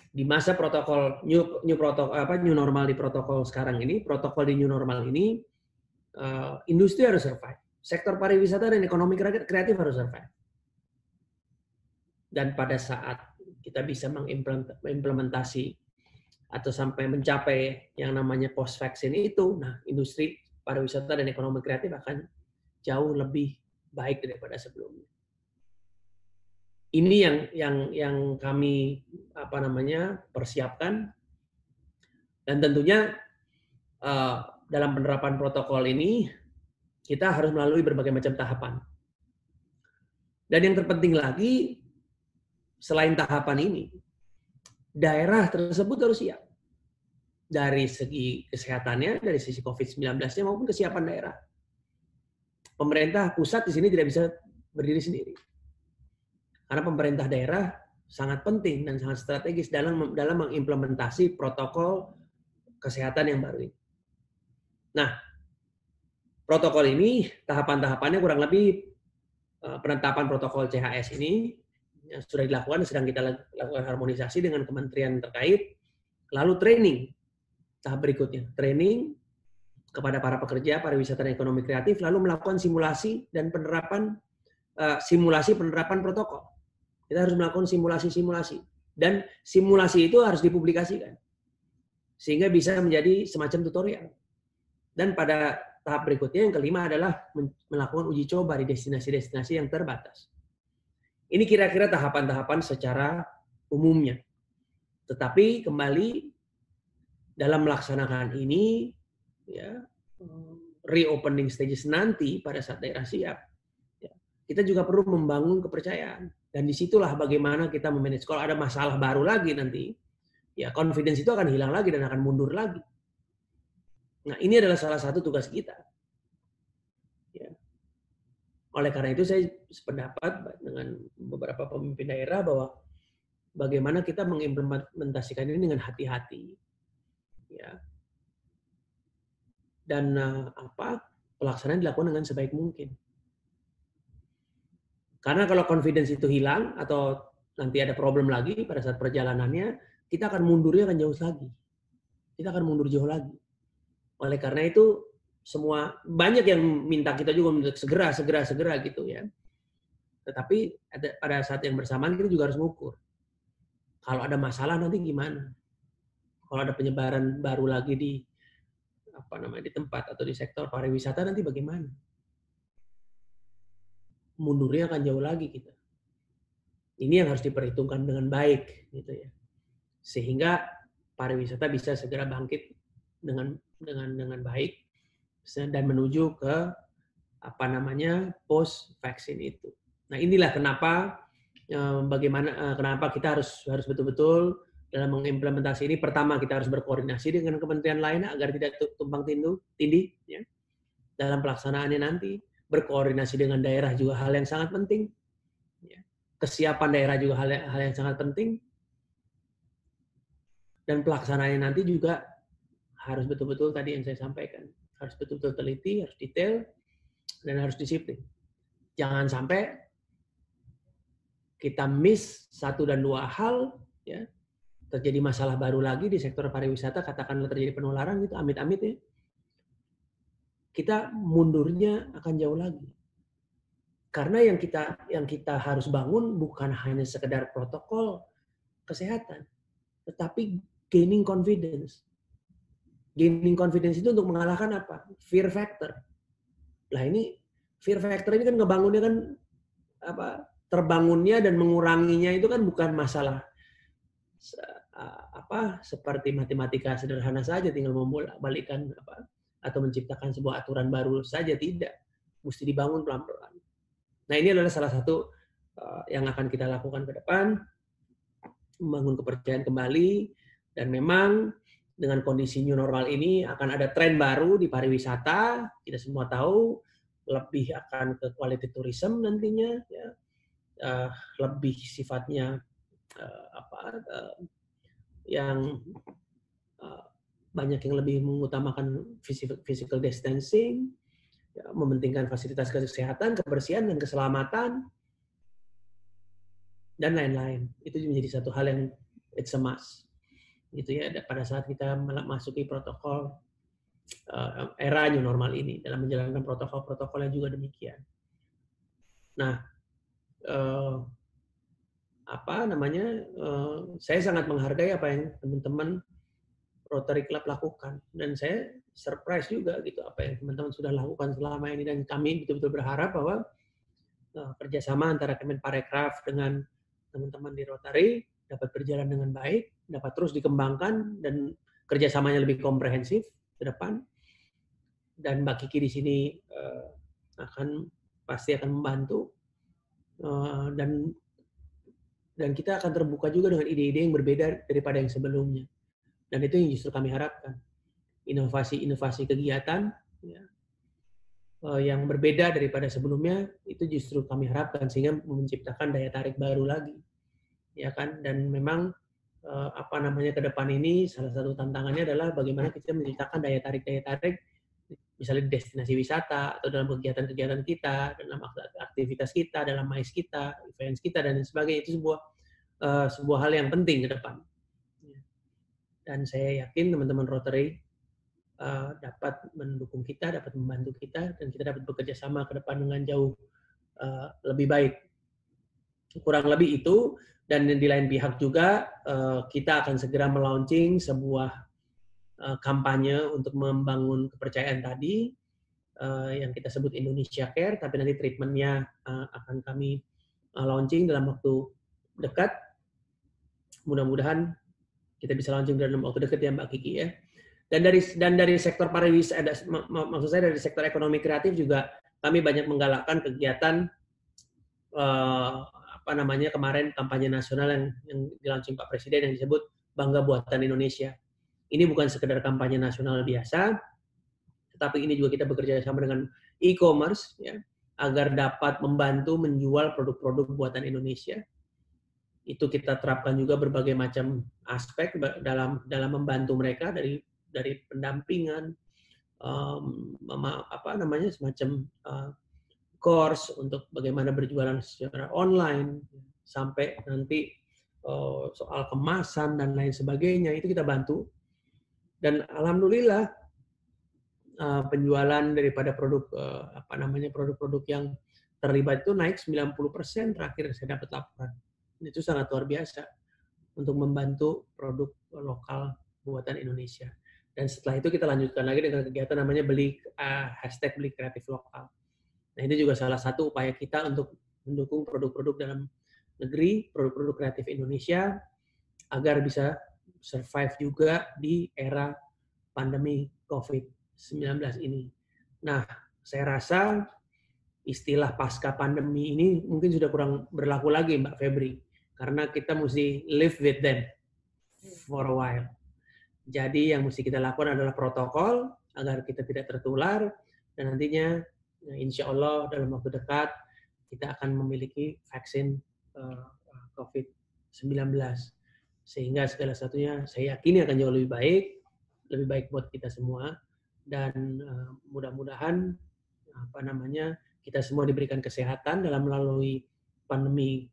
E: Di masa protokol new normal di protokol sekarang ini, protokol di new normal ini, industri harus survive. Sektor pariwisata dan ekonomi kreatif harus survive. Dan pada saat kita bisa mengimplementasi atau sampai mencapai yang namanya post vaksin itu, nah industri pariwisata dan ekonomi kreatif akan jauh lebih baik daripada sebelumnya. Ini yang kami persiapkan, dan tentunya dalam penerapan protokol ini kita harus melalui berbagai macam tahapan. Dan yang terpenting lagi selain tahapan ini, daerah tersebut harus siap dari segi kesehatannya, dari sisi COVID-19-nya maupun kesiapan daerah. Pemerintah pusat di sini tidak bisa berdiri sendiri. Karena pemerintah daerah sangat penting dan sangat strategis dalam mengimplementasi protokol kesehatan yang baru ini. Nah, protokol ini tahapan-tahapannya kurang lebih penetapan protokol CHS ini yang sudah dilakukan, sedang kita lakukan harmonisasi dengan kementerian terkait. Lalu training, tahap berikutnya, training kepada para pekerja pariwisata dan ekonomi kreatif, lalu melakukan simulasi dan penerapan protokol. Kita harus melakukan simulasi dan simulasi itu harus dipublikasikan sehingga bisa menjadi semacam tutorial. Dan pada tahap berikutnya yang kelima adalah melakukan uji coba di destinasi-destinasi yang terbatas. Ini kira-kira tahapan-tahapan secara umumnya. Tetapi kembali dalam melaksanakan ini, ya, reopening stages nanti pada saat daerah siap, ya, kita juga perlu membangun kepercayaan. Dan disitulah bagaimana kita memanage. Kalau ada masalah baru lagi nanti, ya confidence itu akan hilang lagi dan akan mundur lagi. Nah, ini adalah salah satu tugas kita. Ya. Oleh karena itu saya sependapat dengan beberapa pemimpin daerah bahwa bagaimana kita mengimplementasikan ini dengan hati-hati, ya. Dan pelaksanaan dilakukan dengan sebaik mungkin. Karena kalau confidence itu hilang atau nanti ada problem lagi pada saat perjalanannya, kita akan mundurnya akan jauh lagi. Kita akan mundur jauh lagi. Oleh karena itu semua banyak yang minta kita juga untuk segera gitu ya. Tetapi pada saat yang bersamaan kita juga harus mengukur. Kalau ada masalah nanti gimana? Kalau ada penyebaran baru lagi di di tempat atau di sektor pariwisata nanti bagaimana? Mundurnya akan jauh lagi kita. Ini yang harus diperhitungkan dengan baik gitu ya. Sehingga pariwisata bisa segera bangkit dengan baik dan menuju ke post vaksin itu. Nah, inilah kenapa kenapa kita harus betul-betul dalam mengimplementasi ini. Pertama, kita harus berkoordinasi dengan kementerian lain agar tidak tumpang tindih ya. Dalam pelaksanaannya nanti, berkoordinasi dengan daerah juga hal yang sangat penting. Ya. Kesiapan daerah juga hal yang sangat penting. Dan pelaksanaannya nanti juga harus betul-betul tadi yang saya sampaikan. Harus betul-betul teliti, harus detail, dan harus disiplin. Jangan sampai kita miss satu dan dua hal, ya, terjadi masalah baru lagi di sektor pariwisata, katakanlah terjadi penularan gitu, amit-amit ya, kita mundurnya akan jauh lagi. Karena yang kita harus bangun bukan hanya sekedar protokol kesehatan, tetapi gaining confidence. Gaining confidence itu untuk mengalahkan apa? Fear factor. Lah ini fear factor ini kan ngebangunnya kan terbangunnya dan menguranginya itu kan bukan masalah seperti matematika sederhana saja tinggal membolak-balikan atau menciptakan sebuah aturan baru saja, tidak. Mesti dibangun pelan-pelan. Nah, ini adalah salah satu yang akan kita lakukan ke depan, membangun kepercayaan kembali, dan memang dengan kondisi new normal ini akan ada tren baru di pariwisata. Kita semua tahu lebih akan ke quality tourism nantinya, ya. Lebih sifatnya yang banyak yang lebih mengutamakan physical distancing, ya, mementingkan fasilitas kesehatan, kebersihan dan keselamatan, dan lain-lain. Itu menjadi satu hal yang it's a must. Gitu ya, pada saat kita memasuki protokol era new normal ini, dalam menjalankan protokol-protokol yang juga demikian. Nah, saya sangat menghargai apa yang teman-teman Rotary Club lakukan, dan saya surprise juga gitu apa yang teman-teman sudah lakukan selama ini, dan kami betul-betul berharap bahwa kerjasama antara Kemenparekraf dengan teman-teman di Rotary dapat berjalan dengan baik, dapat terus dikembangkan, dan kerjasamanya lebih komprehensif ke depan. Dan Mbak Kiki di sini pasti akan membantu, dan kita akan terbuka juga dengan ide-ide yang berbeda daripada yang sebelumnya. Dan itu yang justru kami harapkan. Inovasi-inovasi kegiatan ya, yang berbeda daripada sebelumnya, itu justru kami harapkan sehingga menciptakan daya tarik baru lagi. Ya kan? Dan memang ke depan ini salah satu tantangannya adalah bagaimana kita menciptakan daya tarik misalnya di destinasi wisata atau dalam kegiatan-kegiatan kita, dalam aktivitas kita, dalam MICE kita, events kita dan sebagainya. Itu sebuah hal yang penting ke depan. Dan saya yakin teman-teman Rotary dapat mendukung kita, dapat membantu kita, dan kita dapat bekerja sama ke depan dengan jauh lebih baik. Kurang lebih itu. Dan di lain pihak juga kita akan segera melaunching sebuah kampanye untuk membangun kepercayaan tadi yang kita sebut Indonesia Care, tapi nanti treatmentnya akan kami launching dalam waktu dekat. Mudah-mudahan kita bisa launching dalam waktu dekat ya Mbak Kiki ya. Dan dari sektor pariwisata, maksud saya dari sektor ekonomi kreatif juga kami banyak menggalakkan kegiatan kemarin kampanye nasional yang dilaunching Pak Presiden yang disebut Bangga Buatan Indonesia. Ini bukan sekedar kampanye nasional biasa, tetapi ini juga kita bekerja sama dengan e-commerce, ya, agar dapat membantu menjual produk-produk buatan Indonesia. Itu kita terapkan juga berbagai macam aspek dalam membantu mereka dari pendampingan, semacam course untuk bagaimana berjualan secara online, sampai nanti soal kemasan dan lain sebagainya, itu kita bantu. Dan alhamdulillah penjualan daripada produk-produk yang terlibat itu naik 90% terakhir saya dapat laporan. Itu sangat luar biasa untuk membantu produk lokal buatan Indonesia. Dan setelah itu kita lanjutkan lagi dengan kegiatan namanya beli kreatif lokal. Nah, itu juga salah satu upaya kita untuk mendukung produk-produk dalam negeri, produk-produk kreatif Indonesia, agar bisa survive juga di era pandemi COVID-19 ini. Nah, saya rasa istilah pasca pandemi ini mungkin sudah kurang berlaku lagi, Mbak Febri, karena kita mesti live with them for a while. Jadi yang mesti kita lakukan adalah protokol agar kita tidak tertular, dan nantinya insya Allah dalam waktu dekat kita akan memiliki vaksin COVID-19. Sehingga segala satunya saya yakini akan jauh lebih baik buat kita semua, dan mudah-mudahan kita semua diberikan kesehatan dalam melalui pandemi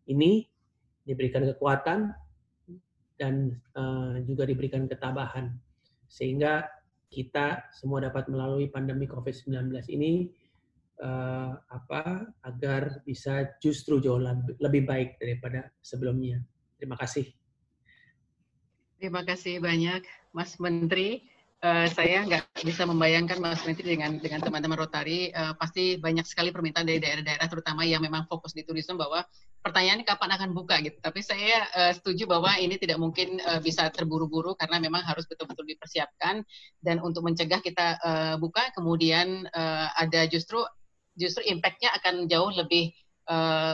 E: ini, diberikan kekuatan dan juga diberikan ketabahan, sehingga kita semua dapat melalui pandemi COVID-19 ini agar bisa justru jauh lebih baik daripada sebelumnya. Terima kasih.
A: Terima kasih banyak, Mas Menteri. Saya nggak bisa membayangkan Mas Menteri dengan teman-teman Rotary, pasti banyak sekali permintaan dari daerah-daerah terutama yang memang fokus di turisme, bahwa pertanyaannya kapan akan buka gitu. Tapi saya setuju bahwa ini tidak mungkin bisa terburu-buru, karena memang harus betul-betul dipersiapkan, dan untuk mencegah kita buka kemudian ada justru impact-nya akan jauh lebih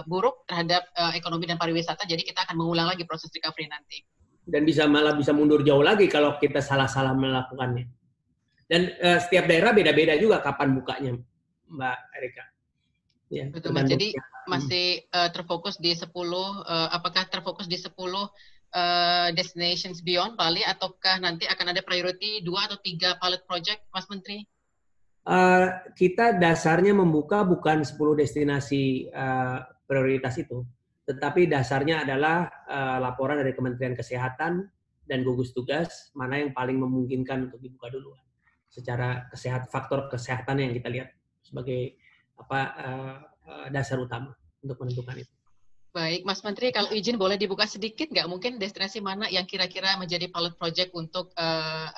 A: buruk terhadap ekonomi dan pariwisata. Jadi kita akan mengulang lagi proses recovery nanti.
E: Dan malah bisa mundur jauh lagi kalau kita salah-salah melakukannya. Dan setiap daerah beda-beda juga kapan bukanya, Mbak Erika. Ya,
A: betul, Mas. Jadi masih terfokus di 10, apakah terfokus di 10 destinations beyond Bali, ataukah nanti akan ada priority 2 atau 3 pilot project, Mas Menteri?
E: Kita dasarnya membuka bukan 10 destinasi prioritas itu, tetapi dasarnya adalah laporan dari Kementerian Kesehatan dan gugus tugas mana yang paling memungkinkan untuk dibuka duluan. Secara faktor kesehatan yang kita lihat sebagai dasar utama untuk menentukan itu.
A: Baik, Mas Menteri, kalau izin boleh dibuka sedikit nggak, mungkin destinasi mana yang kira-kira menjadi pilot project untuk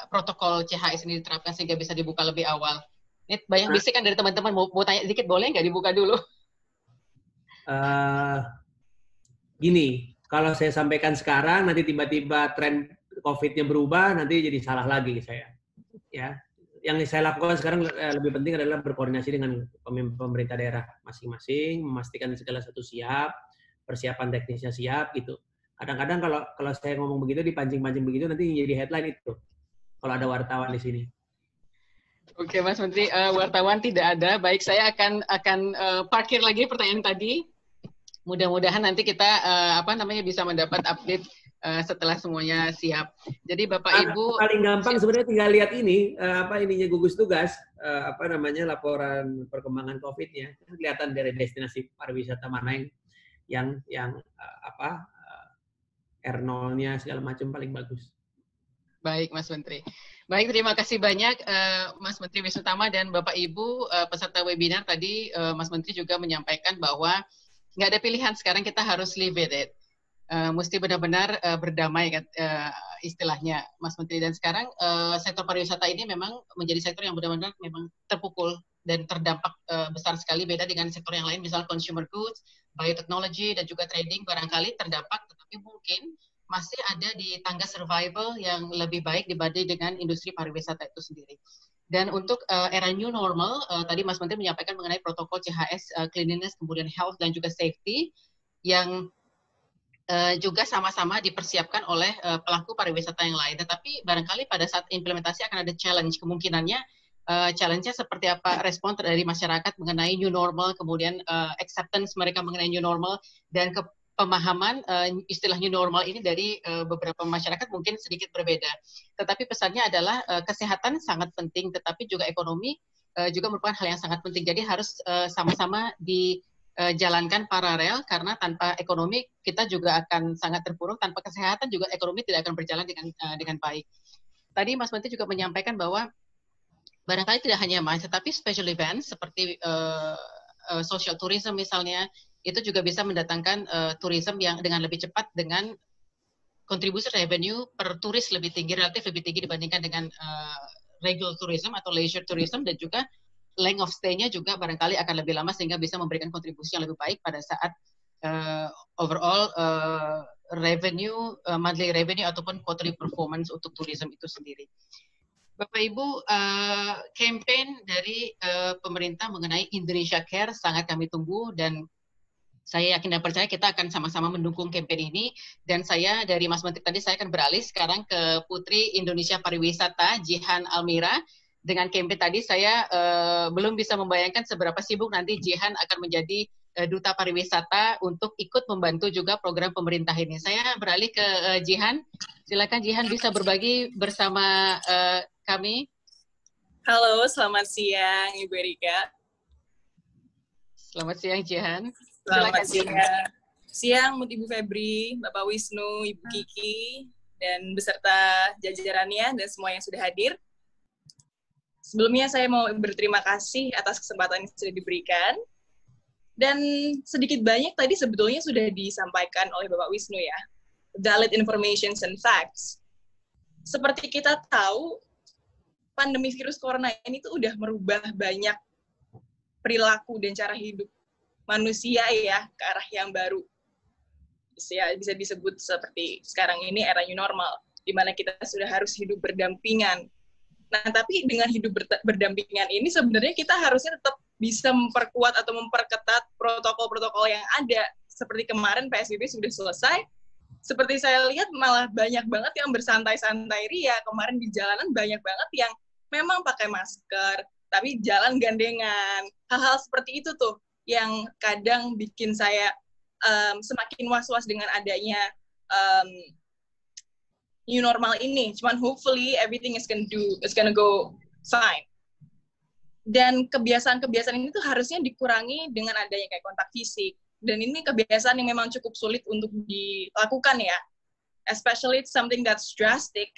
A: protokol CHS ini diterapkan sehingga bisa dibuka lebih awal? Ini banyak bisikan dari teman-teman, mau tanya sedikit, boleh nggak dibuka dulu?
E: Gini, kalau saya sampaikan sekarang, nanti tiba-tiba tren COVID-nya berubah, nanti jadi salah lagi saya. Ya, yang saya lakukan sekarang lebih penting adalah berkoordinasi dengan pemerintah daerah masing-masing, memastikan segala satu siap, persiapan teknisnya siap gitu. Kadang-kadang kalau saya ngomong begitu, dipancing-pancing begitu, nanti jadi headline itu. Kalau ada wartawan di sini.
A: Oke, Mas Menteri, wartawan tidak ada. Baik, saya akan parkir lagi pertanyaan tadi. Mudah-mudahan nanti kita bisa mendapat update setelah semuanya siap. Jadi Bapak Ibu,
E: paling gampang sebenarnya tinggal lihat ini ininya gugus tugas laporan perkembangan COVID-nya, kelihatan dari destinasi pariwisata mana yang R0-nya segala macam paling bagus.
A: Baik, Mas Menteri. Baik, terima kasih banyak Mas Menteri Wisutama dan Bapak Ibu peserta webinar tadi. Mas Menteri juga menyampaikan bahwa nggak ada pilihan, sekarang kita harus live with it. Mesti benar-benar berdamai istilahnya, Mas Menteri. Dan sekarang sektor pariwisata ini memang menjadi sektor yang benar-benar memang terpukul dan terdampak besar sekali, beda dengan sektor yang lain, misalnya consumer goods, biotechnology, dan juga trading barangkali terdampak, tetapi mungkin masih ada di tangga survival yang lebih baik dibanding dengan industri pariwisata itu sendiri. Dan untuk era new normal, tadi Mas Menteri menyampaikan mengenai protokol CHS, cleanliness, kemudian health, dan juga safety, yang juga sama-sama dipersiapkan oleh pelaku pariwisata yang lain. Tetapi barangkali pada saat implementasi akan ada challenge, kemungkinannya challenge-nya seperti apa respon dari masyarakat mengenai new normal, kemudian acceptance mereka mengenai new normal, dan pemahaman istilah new normal ini dari beberapa masyarakat mungkin sedikit berbeda. Tetapi pesannya adalah kesehatan sangat penting, tetapi juga ekonomi juga merupakan hal yang sangat penting. Jadi harus sama-sama dijalankan paralel, karena tanpa ekonomi kita juga akan sangat terpuruk, tanpa kesehatan juga ekonomi tidak akan berjalan dengan baik. Tadi Mas Menteri juga menyampaikan bahwa barangkali tidak hanya MICE, tetapi special event seperti social tourism misalnya, itu juga bisa mendatangkan tourism yang dengan lebih cepat, dengan kontribusi revenue per turis lebih tinggi, relatif lebih tinggi dibandingkan dengan regular tourism atau leisure tourism, dan juga length of stay-nya juga barangkali akan lebih lama sehingga bisa memberikan kontribusi yang lebih baik pada saat overall revenue, monthly revenue ataupun quarterly performance untuk tourism itu sendiri. Bapak Ibu, campaign dari pemerintah mengenai Indonesia Care sangat kami tunggu, dan saya yakin dan percaya kita akan sama-sama mendukung campaign ini. Dan saya dari Mas Menteri tadi, saya akan beralih sekarang ke Putri Indonesia Pariwisata, Jihan Almira. Dengan campaign tadi saya belum bisa membayangkan seberapa sibuk nanti Jihan akan menjadi Duta Pariwisata untuk ikut membantu juga program pemerintah ini. Saya beralih ke Jihan. Silakan Jihan bisa berbagi bersama kami.
F: Halo, selamat siang Ibu Erika.
A: Selamat siang Jihan.
F: Selamat siang Ibu Febri, Bapak Wisnu, Ibu Kiki, dan beserta jajarannya dan semua yang sudah hadir. Sebelumnya saya mau berterima kasih atas kesempatan yang sudah diberikan. Dan sedikit banyak tadi sebetulnya sudah disampaikan oleh Bapak Wisnu ya. Valid information and facts. Seperti kita tahu, pandemi virus corona ini tuh udah merubah banyak perilaku dan cara hidup manusia ya ke arah yang baru. Bisa disebut seperti sekarang ini era new normal, di mana kita sudah harus hidup berdampingan. Nah, tapi dengan hidup berdampingan ini sebenarnya kita harusnya tetap bisa memperkuat atau memperketat protokol-protokol yang ada. Seperti kemarin PSBB sudah selesai, seperti saya lihat malah banyak banget yang bersantai-santai ria. Kemarin di jalanan banyak banget yang memang pakai masker, tapi jalan gandengan. Hal-hal seperti itu tuh yang kadang bikin saya semakin was-was dengan adanya new normal ini. Cuman hopefully everything is gonna go fine. Dan kebiasaan-kebiasaan ini tuh harusnya dikurangi dengan adanya kayak kontak fisik. Dan ini kebiasaan yang memang cukup sulit untuk dilakukan ya. Especially it's something that's drastic.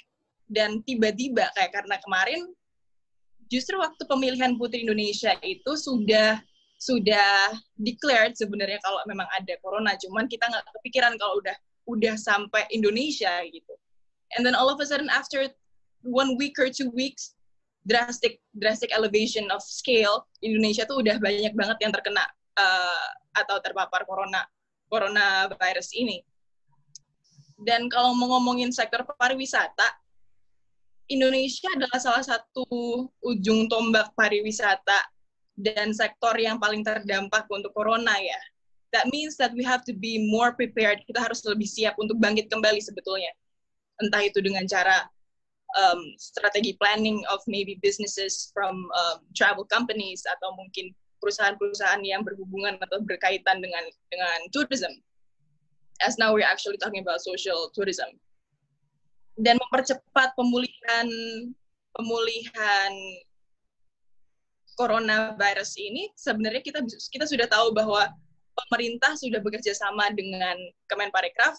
F: Dan tiba-tiba kayak karena kemarin justru waktu pemilihan Putri Indonesia itu sudah declared sebenarnya kalau memang ada corona, cuman kita nggak kepikiran kalau udah sampai Indonesia gitu. And then all of a sudden after 1 week or 2 weeks, drastic elevation of scale, Indonesia tuh udah banyak banget yang terkena atau terpapar coronavirus ini. Dan kalau mau ngomongin sektor pariwisata, Indonesia adalah salah satu ujung tombak pariwisata dan sektor yang paling terdampak untuk corona ya. That means that we have to be more prepared. Kita harus lebih siap untuk bangkit kembali sebetulnya. Entah itu dengan cara strategi planning of maybe businesses from travel companies atau mungkin perusahaan-perusahaan yang berhubungan atau berkaitan dengan tourism. As now we're actually talking about social tourism. Dan mempercepat pemulihan coronavirus ini, sebenarnya kita sudah tahu bahwa pemerintah sudah bekerja sama dengan Kemenparekraf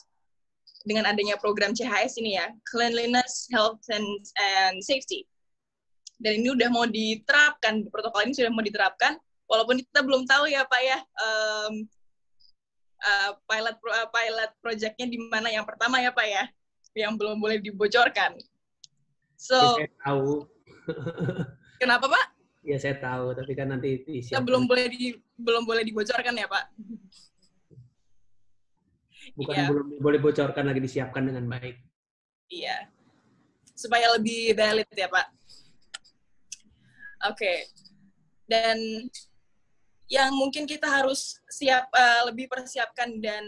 F: dengan adanya program CHS ini ya, Cleanliness, Health and Safety. Dan ini udah mau diterapkan, protokol ini sudah mau diterapkan, walaupun kita belum tahu ya Pak ya, pilot project-nya di mana yang pertama ya Pak ya, yang belum boleh dibocorkan. So,
E: ya, saya tahu.
F: Kenapa Pak?
E: Ya saya tahu, tapi kan nanti disiapkan.
F: Belum boleh dibocorkan ya Pak?
E: Bukan
F: iya.
E: Belum boleh bocorkan, lagi disiapkan dengan baik.
F: Iya, supaya lebih valid ya Pak. Oke. Dan yang mungkin kita harus lebih persiapkan dan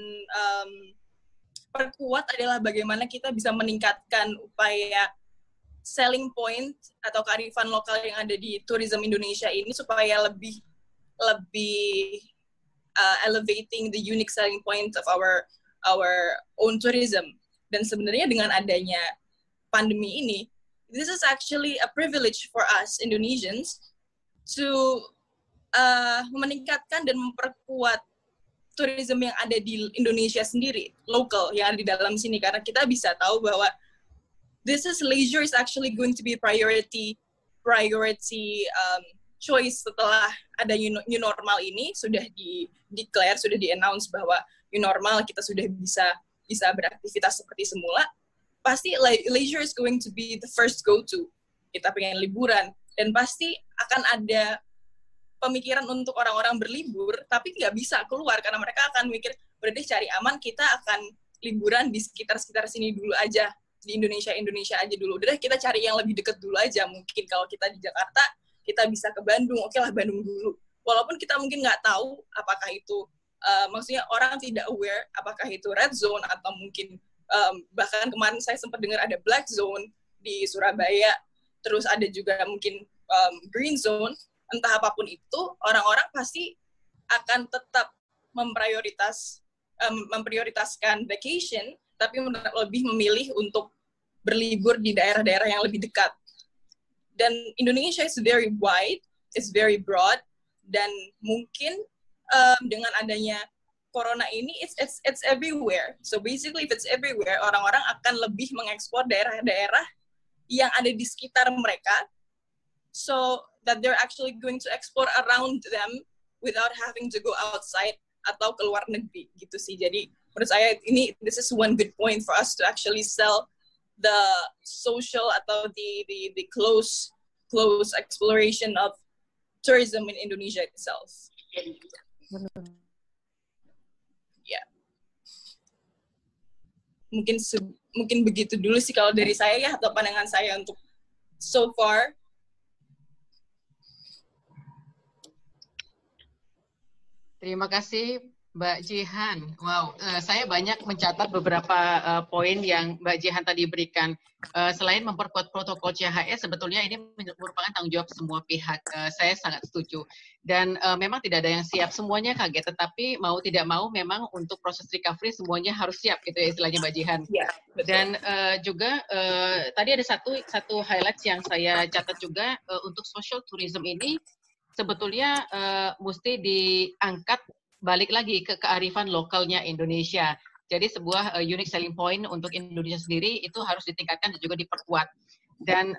F: perkuat adalah bagaimana kita bisa meningkatkan upaya selling point atau kearifan lokal yang ada di tourism Indonesia ini supaya lebih elevating the unique selling point of our own tourism. Dan sebenarnya dengan adanya pandemi ini, this is actually a privilege for us Indonesians to meningkatkan dan memperkuat tourism yang ada di Indonesia sendiri, local yang ada di dalam sini, karena kita bisa tahu bahwa leisure is actually going to be priority choice setelah ada new normal ini sudah di-declare, sudah di-announce bahwa new normal kita sudah bisa beraktivitas seperti semula. Pasti leisure is going to be the first go-to. Kita pengen liburan dan pasti akan ada pemikiran untuk orang-orang berlibur, tapi nggak bisa keluar karena mereka akan mikir, berarti cari aman, kita akan liburan di sekitar sini dulu aja. Di Indonesia aja dulu. Udah kita cari yang lebih dekat dulu aja. Mungkin kalau kita di Jakarta, kita bisa ke Bandung. Oke lah, Bandung dulu. Walaupun kita mungkin nggak tahu apakah itu, maksudnya orang tidak aware apakah itu red zone atau mungkin bahkan kemarin saya sempat dengar ada black zone di Surabaya. Terus ada juga mungkin green zone. Entah apapun itu, orang-orang pasti akan tetap memprioritaskan vacation, tapi lebih memilih untuk berlibur di daerah-daerah yang lebih dekat. Dan Indonesia is very wide, it's very broad, dan mungkin dengan adanya corona ini, it's everywhere. So basically, if it's everywhere, orang-orang akan lebih mengekspor daerah-daerah yang ada di sekitar mereka, so that they're actually going to explore around them without having to go outside atau keluar negeri, gitu sih. Jadi menurut saya this is one good point for us to actually sell the social atau the close exploration of tourism in Indonesia itself. Ya, mungkin begitu dulu sih kalau dari saya ya, atau pandangan saya untuk so far.
A: Terima kasih Mbak Jihan. Wow, saya banyak mencatat beberapa poin yang Mbak Jihan tadi berikan. Selain memperkuat protokol CHS, sebetulnya ini merupakan tanggung jawab semua pihak. Saya sangat setuju. Dan memang tidak ada yang siap, semuanya kaget. Tetapi mau tidak mau, memang untuk proses recovery semuanya harus siap, gitu ya istilahnya Mbak Jihan.
F: Ya,
A: dan juga tadi ada satu highlight yang saya catat juga, untuk social tourism ini sebetulnya mesti diangkat balik lagi ke kearifan lokalnya Indonesia. Jadi sebuah unique selling point untuk Indonesia sendiri itu harus ditingkatkan dan juga diperkuat. Dan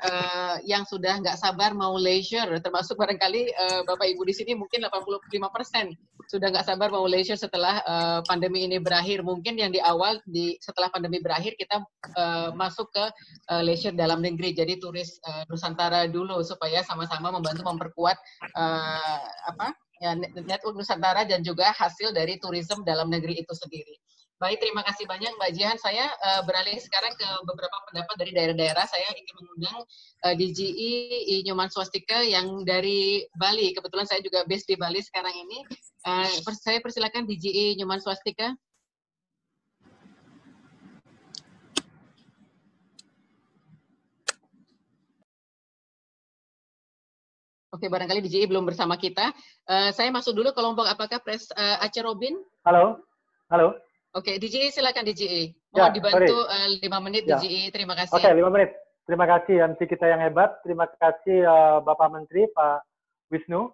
A: yang sudah nggak sabar mau leisure, termasuk barangkali Bapak Ibu di sini mungkin 85% sudah nggak sabar mau leisure setelah pandemi ini berakhir. Mungkin yang di awal, setelah pandemi berakhir kita masuk ke leisure dalam negeri. Jadi turis Nusantara dulu supaya sama-sama membantu memperkuat network Nusantara dan juga hasil dari turisme dalam negeri itu sendiri. Baik, terima kasih banyak Mbak Jihan. Saya beralih sekarang ke beberapa pendapat dari daerah-daerah. Saya ingin mengundang DGI Nyoman Swastika yang dari Bali. Kebetulan saya juga based di Bali sekarang ini. Saya persilakan DGI Nyoman Swastika. Oke, barangkali DGI belum bersama kita. Saya masuk dulu kelompok apakah Pres Aceh Robin?
G: Halo.
A: Oke, DGI silakan DGI. Mohon dibantu 5 menit DGI. Terima kasih.
G: Oke, 5 menit. Terima kasih MC kita yang hebat. Terima kasih Bapak Menteri, Pak Wisnu.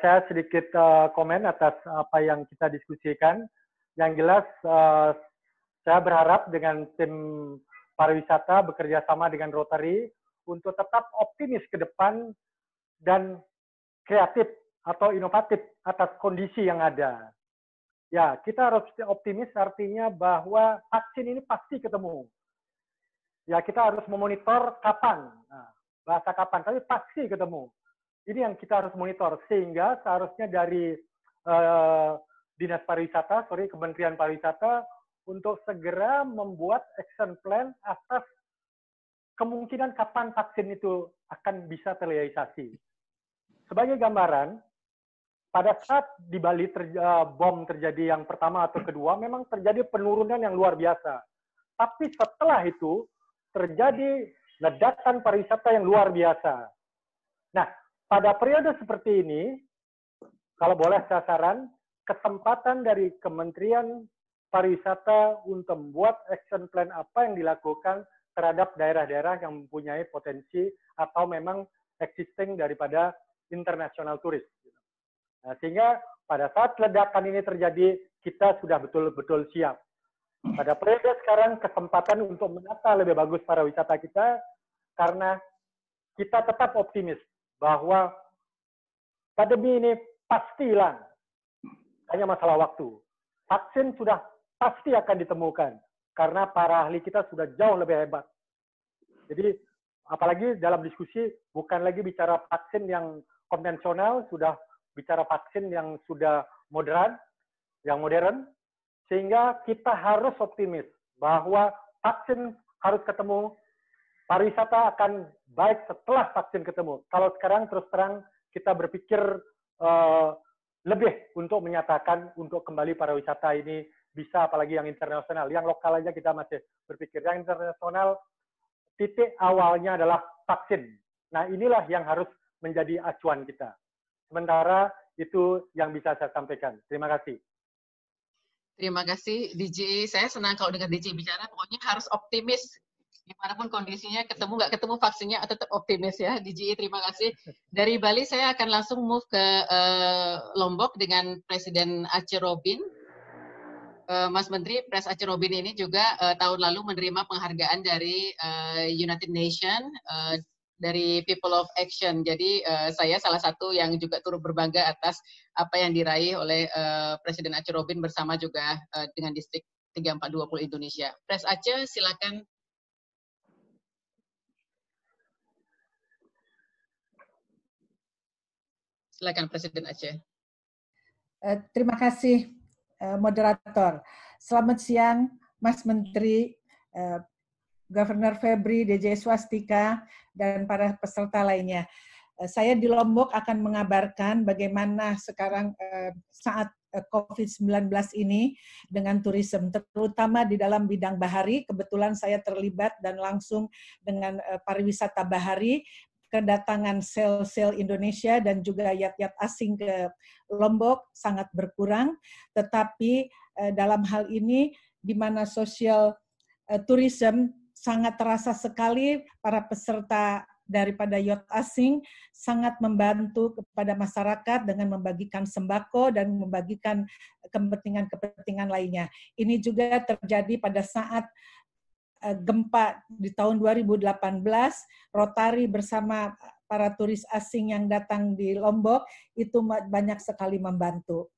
G: Saya sedikit komen atas apa yang kita diskusikan. Yang jelas, saya berharap dengan tim pariwisata bekerja sama dengan Rotary untuk tetap optimis ke depan dan kreatif atau inovatif atas kondisi yang ada. Ya, kita harus optimis artinya bahwa vaksin ini pasti ketemu. Ya, kita harus memonitor kapan, bahasa kapan, tapi pasti ketemu. Ini yang kita harus monitor, sehingga seharusnya dari Dinas Pariwisata, Kementerian Pariwisata, untuk segera membuat action plan atas kemungkinan kapan vaksin itu akan bisa terrealisasi. Sebagai gambaran, pada saat di Bali bom terjadi yang pertama atau kedua, memang terjadi penurunan yang luar biasa. Tapi setelah itu terjadi ledakan pariwisata yang luar biasa. Nah, pada periode seperti ini, kalau boleh saya saran, kesempatan dari Kementerian Pariwisata untuk membuat action plan apa yang dilakukan terhadap daerah-daerah yang mempunyai potensi atau memang existing daripada international turis. Nah, sehingga pada saat ledakan ini terjadi, kita sudah betul-betul siap. Pada periode sekarang, kesempatan untuk menata lebih bagus pariwisata kita, karena kita tetap optimis bahwa pandemi ini pasti hilang. Hanya masalah waktu. Vaksin sudah pasti akan ditemukan, karena para ahli kita sudah jauh lebih hebat. Jadi, apalagi dalam diskusi, bukan lagi bicara vaksin yang konvensional, sudah bicara vaksin yang sudah modern, sehingga kita harus optimis bahwa vaksin harus ketemu, pariwisata akan baik setelah vaksin ketemu. Kalau sekarang terus terang kita berpikir lebih untuk menyatakan untuk kembali pariwisata ini bisa, apalagi yang internasional. Yang lokal aja kita masih berpikir. Yang internasional, titik awalnya adalah vaksin. Nah, inilah yang harus menjadi acuan kita. Sementara itu yang bisa saya sampaikan. Terima kasih.
A: Terima kasih, DJI. Saya senang kalau dengar DJI bicara, pokoknya harus optimis. Dimanapun kondisinya, ketemu nggak ketemu vaksinnya, tetap optimis ya. DJI, terima kasih. Dari Bali, saya akan langsung move ke Lombok dengan Presiden Aceh Robin. Mas Menteri, Pres Aceh Robin ini juga tahun lalu menerima penghargaan dari United Nations, dari People of Action. Jadi saya salah satu yang juga turut berbangga atas apa yang diraih oleh Presiden Aceh Robin bersama juga dengan Distrik 3420 Indonesia. Pres Aceh, silakan. Silakan Presiden Aceh.
H: Terima kasih moderator. Selamat siang Mas Menteri, Governor Febri, DJ Swastika, dan para peserta lainnya. Saya di Lombok akan mengabarkan bagaimana sekarang saat COVID-19 ini dengan turisme, terutama di dalam bidang bahari. Kebetulan saya terlibat dan langsung dengan pariwisata bahari, kedatangan sel-sel Indonesia dan juga yat-yat asing ke Lombok sangat berkurang, tetapi dalam hal ini di mana social tourism sangat terasa sekali, para peserta daripada yacht asing sangat membantu kepada masyarakat dengan membagikan sembako dan membagikan kepentingan-kepentingan lainnya. Ini juga terjadi pada saat gempa di tahun 2018, Rotary bersama para turis asing yang datang di Lombok itu banyak sekali membantu.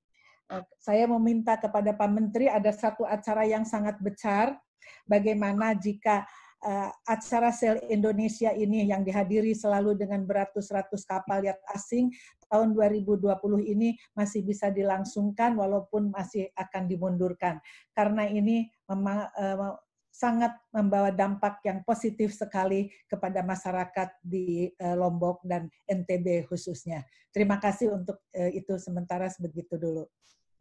H: Saya meminta kepada Pak Menteri, ada satu acara yang sangat besar, bagaimana jika acara Sail Indonesia ini yang dihadiri selalu dengan beratus-ratus kapal yacht asing, tahun 2020 ini masih bisa dilangsungkan walaupun masih akan dimundurkan. Karena ini memang sangat membawa dampak yang positif sekali kepada masyarakat di Lombok dan NTB khususnya. Terima kasih untuk itu, sementara sebegitu dulu.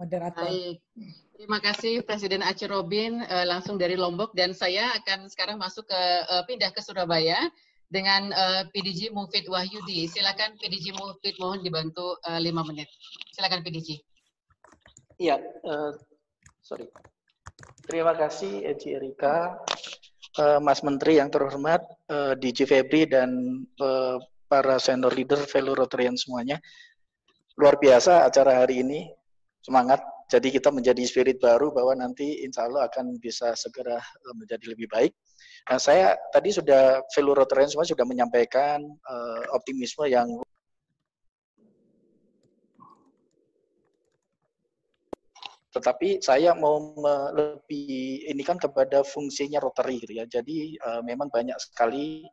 H: Moderator.
A: Baik, terima kasih Presiden Aceh Robin langsung dari Lombok, dan saya akan sekarang masuk ke pindah ke Surabaya dengan PDG Mufid Wahyudi. Silakan PDG Mufid, mohon dibantu 5 menit. Silakan PDG.
I: Iya, sorry. Terima kasih Eci Erika, Mas Menteri yang terhormat, DJ Febri dan para senior leader, fellow Rotarian semuanya. Luar biasa acara hari ini. Semangat, jadi kita menjadi spirit baru bahwa nanti insya Allah akan bisa segera menjadi lebih baik. Nah, saya tadi sudah, fellow Rotarian semua sudah menyampaikan optimisme yang tetapi saya mau lebih ini kan kepada fungsinya Rotary gitu ya. Jadi memang banyak sekali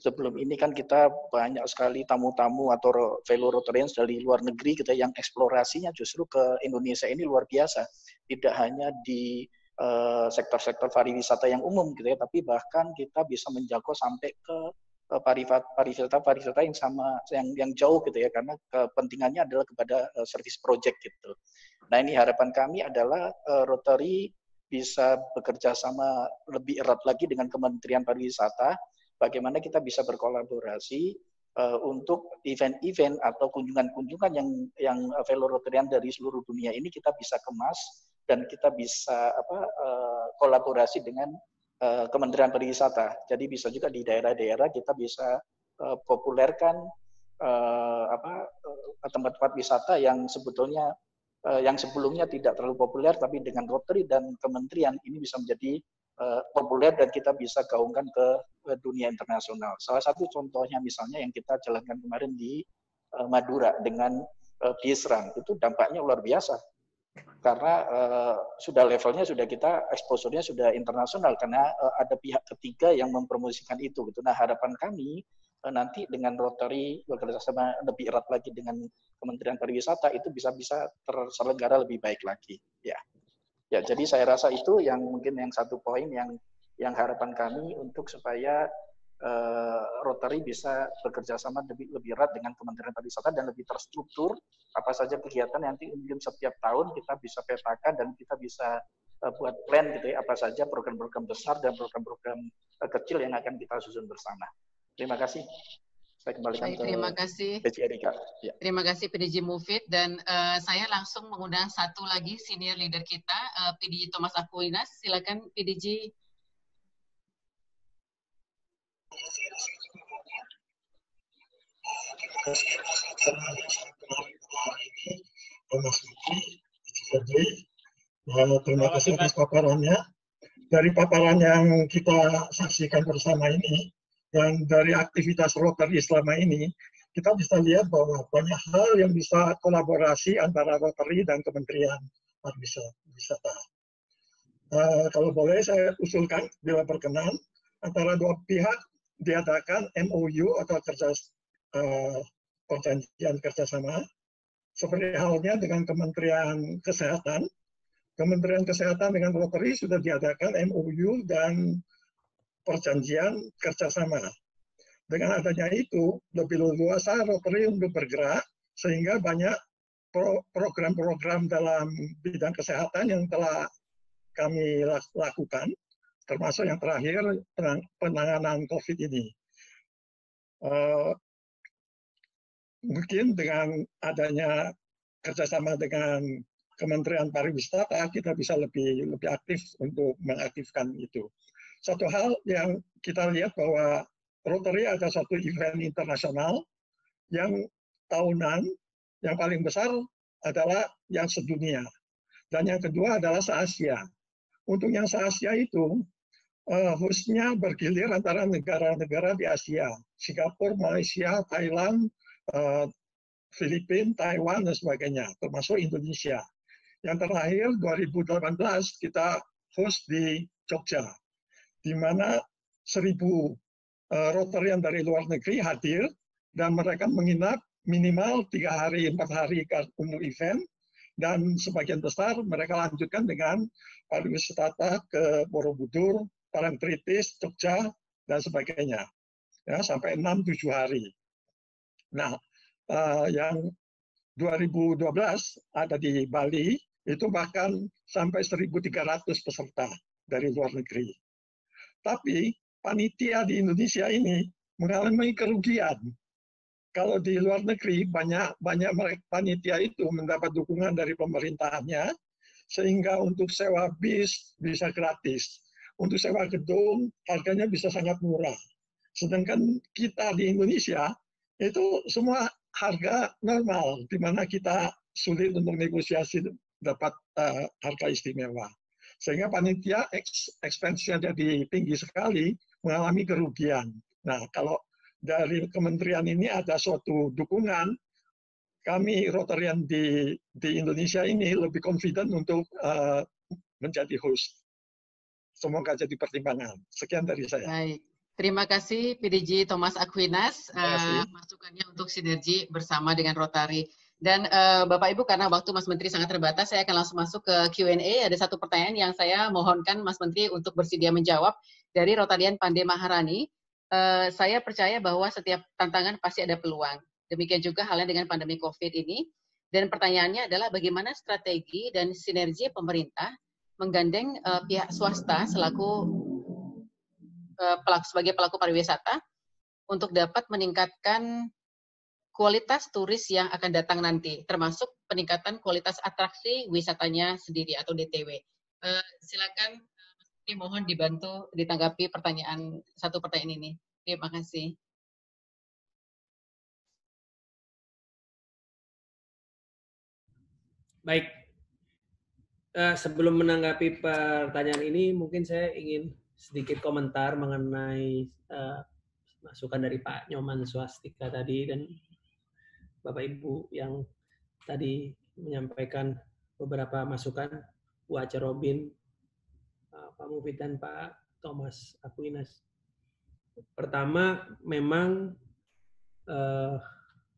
I: sebelum ini kan kita banyak sekali tamu-tamu atau fellow Rotarians dari luar negeri gitu yang eksplorasinya justru ke Indonesia ini luar biasa. Tidak hanya di sektor-sektor pariwisata yang umum gitu ya, tapi bahkan kita bisa menjangkau sampai ke pariwisata yang sama yang jauh gitu ya, karena kepentingannya adalah kepada service project gitu. Nah, ini harapan kami adalah Rotary bisa bekerja sama lebih erat lagi dengan Kementerian Pariwisata bagaimana kita bisa berkolaborasi untuk event-event atau kunjungan-kunjungan yang fellow Rotarian dari seluruh dunia ini kita bisa kemas dan kita bisa kolaborasi dengan Kementerian Pariwisata. Jadi bisa juga di daerah-daerah kita bisa populerkan tempat-tempat wisata yang sebetulnya yang sebelumnya tidak terlalu populer, tapi dengan Rotary dan Kementerian ini bisa menjadi populer dan kita bisa gaungkan ke dunia internasional. Salah satu contohnya misalnya yang kita jalankan kemarin di Madura dengan Biesran, itu dampaknya luar biasa. Karena sudah levelnya sudah kita exposure-nya sudah internasional karena ada pihak ketiga yang mempromosikan itu gitu. Nah, harapan kami nanti dengan Rotary bekerja sama lebih erat lagi dengan Kementerian Pariwisata itu bisa terselenggara lebih baik lagi, ya. Ya, jadi saya rasa itu yang mungkin yang satu poin yang harapan kami untuk supaya Rotary bisa bekerja sama lebih erat dengan Kementerian Pariwisata dan lebih terstruktur apa saja kegiatan nanti mungkin setiap tahun kita bisa petakan dan kita bisa buat plan gitu ya, apa saja program-program besar dan program-program kecil yang akan kita susun bersama. Terima kasih. Saya kembalikan ke PJ Erika. Ya.
A: Terima kasih PDJ Mufid dan saya langsung mengundang satu lagi senior leader kita, PDJ Thomas Aquinas. Silakan PDJ.
J: Terima kasih atas paparannya. Dari paparan yang kita saksikan bersama ini, dan dari aktivitas Rotary selama ini, kita bisa lihat bahwa banyak hal yang bisa kolaborasi antara Rotary dan Kementerian Pariwisata. Kalau boleh saya usulkan, bila berkenan, antara dua pihak diadakan MOU atau perjanjian kerjasama, seperti halnya dengan Kementerian Kesehatan. Kementerian Kesehatan dengan Rotary sudah diadakan MOU dan perjanjian kerjasama. Dengan adanya itu, lebih luasa Rotary untuk bergerak, sehingga banyak program-program dalam bidang kesehatan yang telah kami lakukan, termasuk yang terakhir penanganan COVID ini. Mungkin dengan adanya kerjasama dengan Kementerian Pariwisata, kita bisa lebih aktif untuk mengaktifkan itu. Satu hal yang kita lihat bahwa Rotary ada satu event internasional yang tahunan, yang paling besar adalah yang sedunia. Dan yang kedua adalah se-Asia. Untuk yang se-Asia itu, hostnya bergilir antara negara-negara di Asia. Singapura, Malaysia, Thailand, Filipina, Taiwan, dan sebagainya, termasuk Indonesia. Yang terakhir, 2018, kita host di Jogja, di mana 1.000 Rotarian dari luar negeri hadir, dan mereka menginap minimal 3 hari, 4 hari untuk event, dan sebagian besar mereka lanjutkan dengan pariwisata ke Borobudur, Parangtritis, Jogja, dan sebagainya, ya, sampai 6-7 hari. Nah, yang 2012 ada di Bali, itu bahkan sampai 1.300 peserta dari luar negeri. Tapi panitia di Indonesia ini mengalami kerugian. Kalau di luar negeri banyak panitia itu mendapat dukungan dari pemerintahannya, sehingga untuk sewa bis bisa gratis, untuk sewa gedung harganya bisa sangat murah. Sedangkan kita di Indonesia itu semua harga normal, di mana kita sulit untuk negosiasi dapat harga istimewa. Sehingga panitia expense-nya jadi tinggi sekali, mengalami kerugian. Nah, kalau dari kementerian ini ada suatu dukungan, kami Rotarian di Indonesia ini lebih confident untuk menjadi host. Semoga jadi pertimbangan. Sekian dari saya.
A: Baik. Terima kasih PDJ Thomas Aquinas masukannya untuk sinergi bersama dengan Rotary. Dan Bapak Ibu, karena waktu Mas Menteri sangat terbatas, saya akan langsung masuk ke Q&A. Ada satu pertanyaan yang saya mohonkan Mas Menteri untuk bersedia menjawab dari Rotarian Pande Maharani. Saya percaya bahwa setiap tantangan pasti ada peluang. Demikian juga halnya dengan pandemi COVID ini. Dan pertanyaannya adalah bagaimana strategi dan sinergi pemerintah menggandeng pihak swasta selaku sebagai pelaku pariwisata untuk dapat meningkatkan kualitas turis yang akan datang nanti, termasuk peningkatan kualitas atraksi wisatanya sendiri atau DTW. Silakan, mohon dibantu ditanggapi satu pertanyaan ini. Terima kasih.
E: Baik. Sebelum menanggapi pertanyaan ini, mungkin saya ingin sedikit komentar mengenai masukan dari Pak Nyoman Swastika tadi dan Bapak Ibu yang tadi menyampaikan beberapa masukan, Bu Aca Robin, Pak Mufid dan Pak Thomas Aquinas. Pertama, memang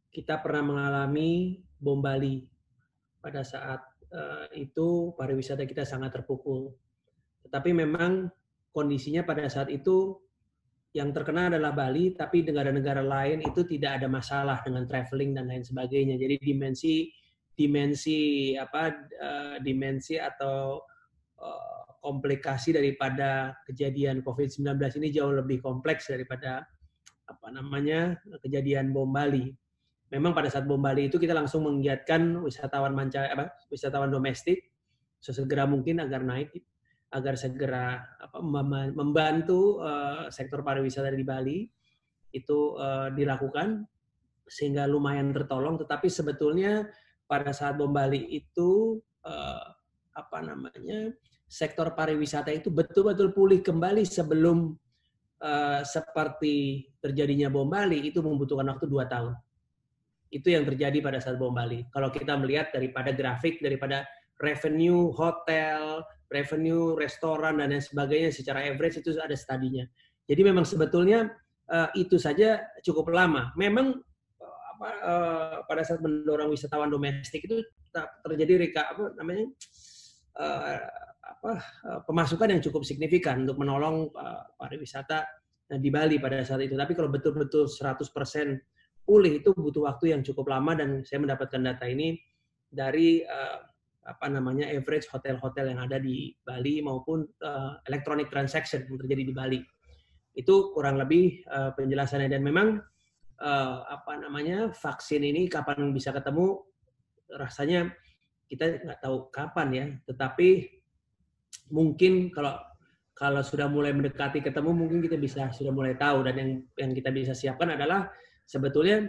E: kita pernah mengalami bom Bali. Pada saat itu pariwisata kita sangat terpukul. Tetapi memang kondisinya pada saat itu yang terkena adalah Bali, tapi negara-negara lain itu tidak ada masalah dengan traveling dan lain sebagainya. Jadi dimensi atau komplikasi daripada kejadian COVID-19 ini jauh lebih kompleks daripada kejadian bom Bali. Memang pada saat bom Bali itu kita langsung menggiatkan wisatawan domestik sesegera mungkin agar segera membantu sektor pariwisata di Bali itu dilakukan sehingga lumayan tertolong. Tetapi sebetulnya pada saat bom Bali itu sektor pariwisata itu betul-betul pulih kembali sebelum seperti terjadinya bom Bali itu membutuhkan waktu 2 tahun. Itu yang terjadi pada saat bom Bali. Kalau kita melihat daripada grafik, daripada revenue hotel, revenue restoran, dan lain sebagainya secara average itu ada studinya. Jadi memang sebetulnya itu saja cukup lama. Memang pada saat mendorong wisatawan domestik itu terjadi pemasukan yang cukup signifikan untuk menolong pariwisata di Bali pada saat itu. Tapi kalau betul-betul 100% pulih itu butuh waktu yang cukup lama, dan saya mendapatkan data ini dari average hotel-hotel yang ada di Bali maupun electronic transaction yang terjadi di Bali. Itu kurang lebih penjelasannya. Dan memang vaksin ini kapan bisa ketemu, rasanya kita nggak tahu kapan ya. Tetapi mungkin kalau sudah mulai mendekati ketemu, mungkin kita sudah mulai tahu. Dan yang kita bisa siapkan adalah sebetulnya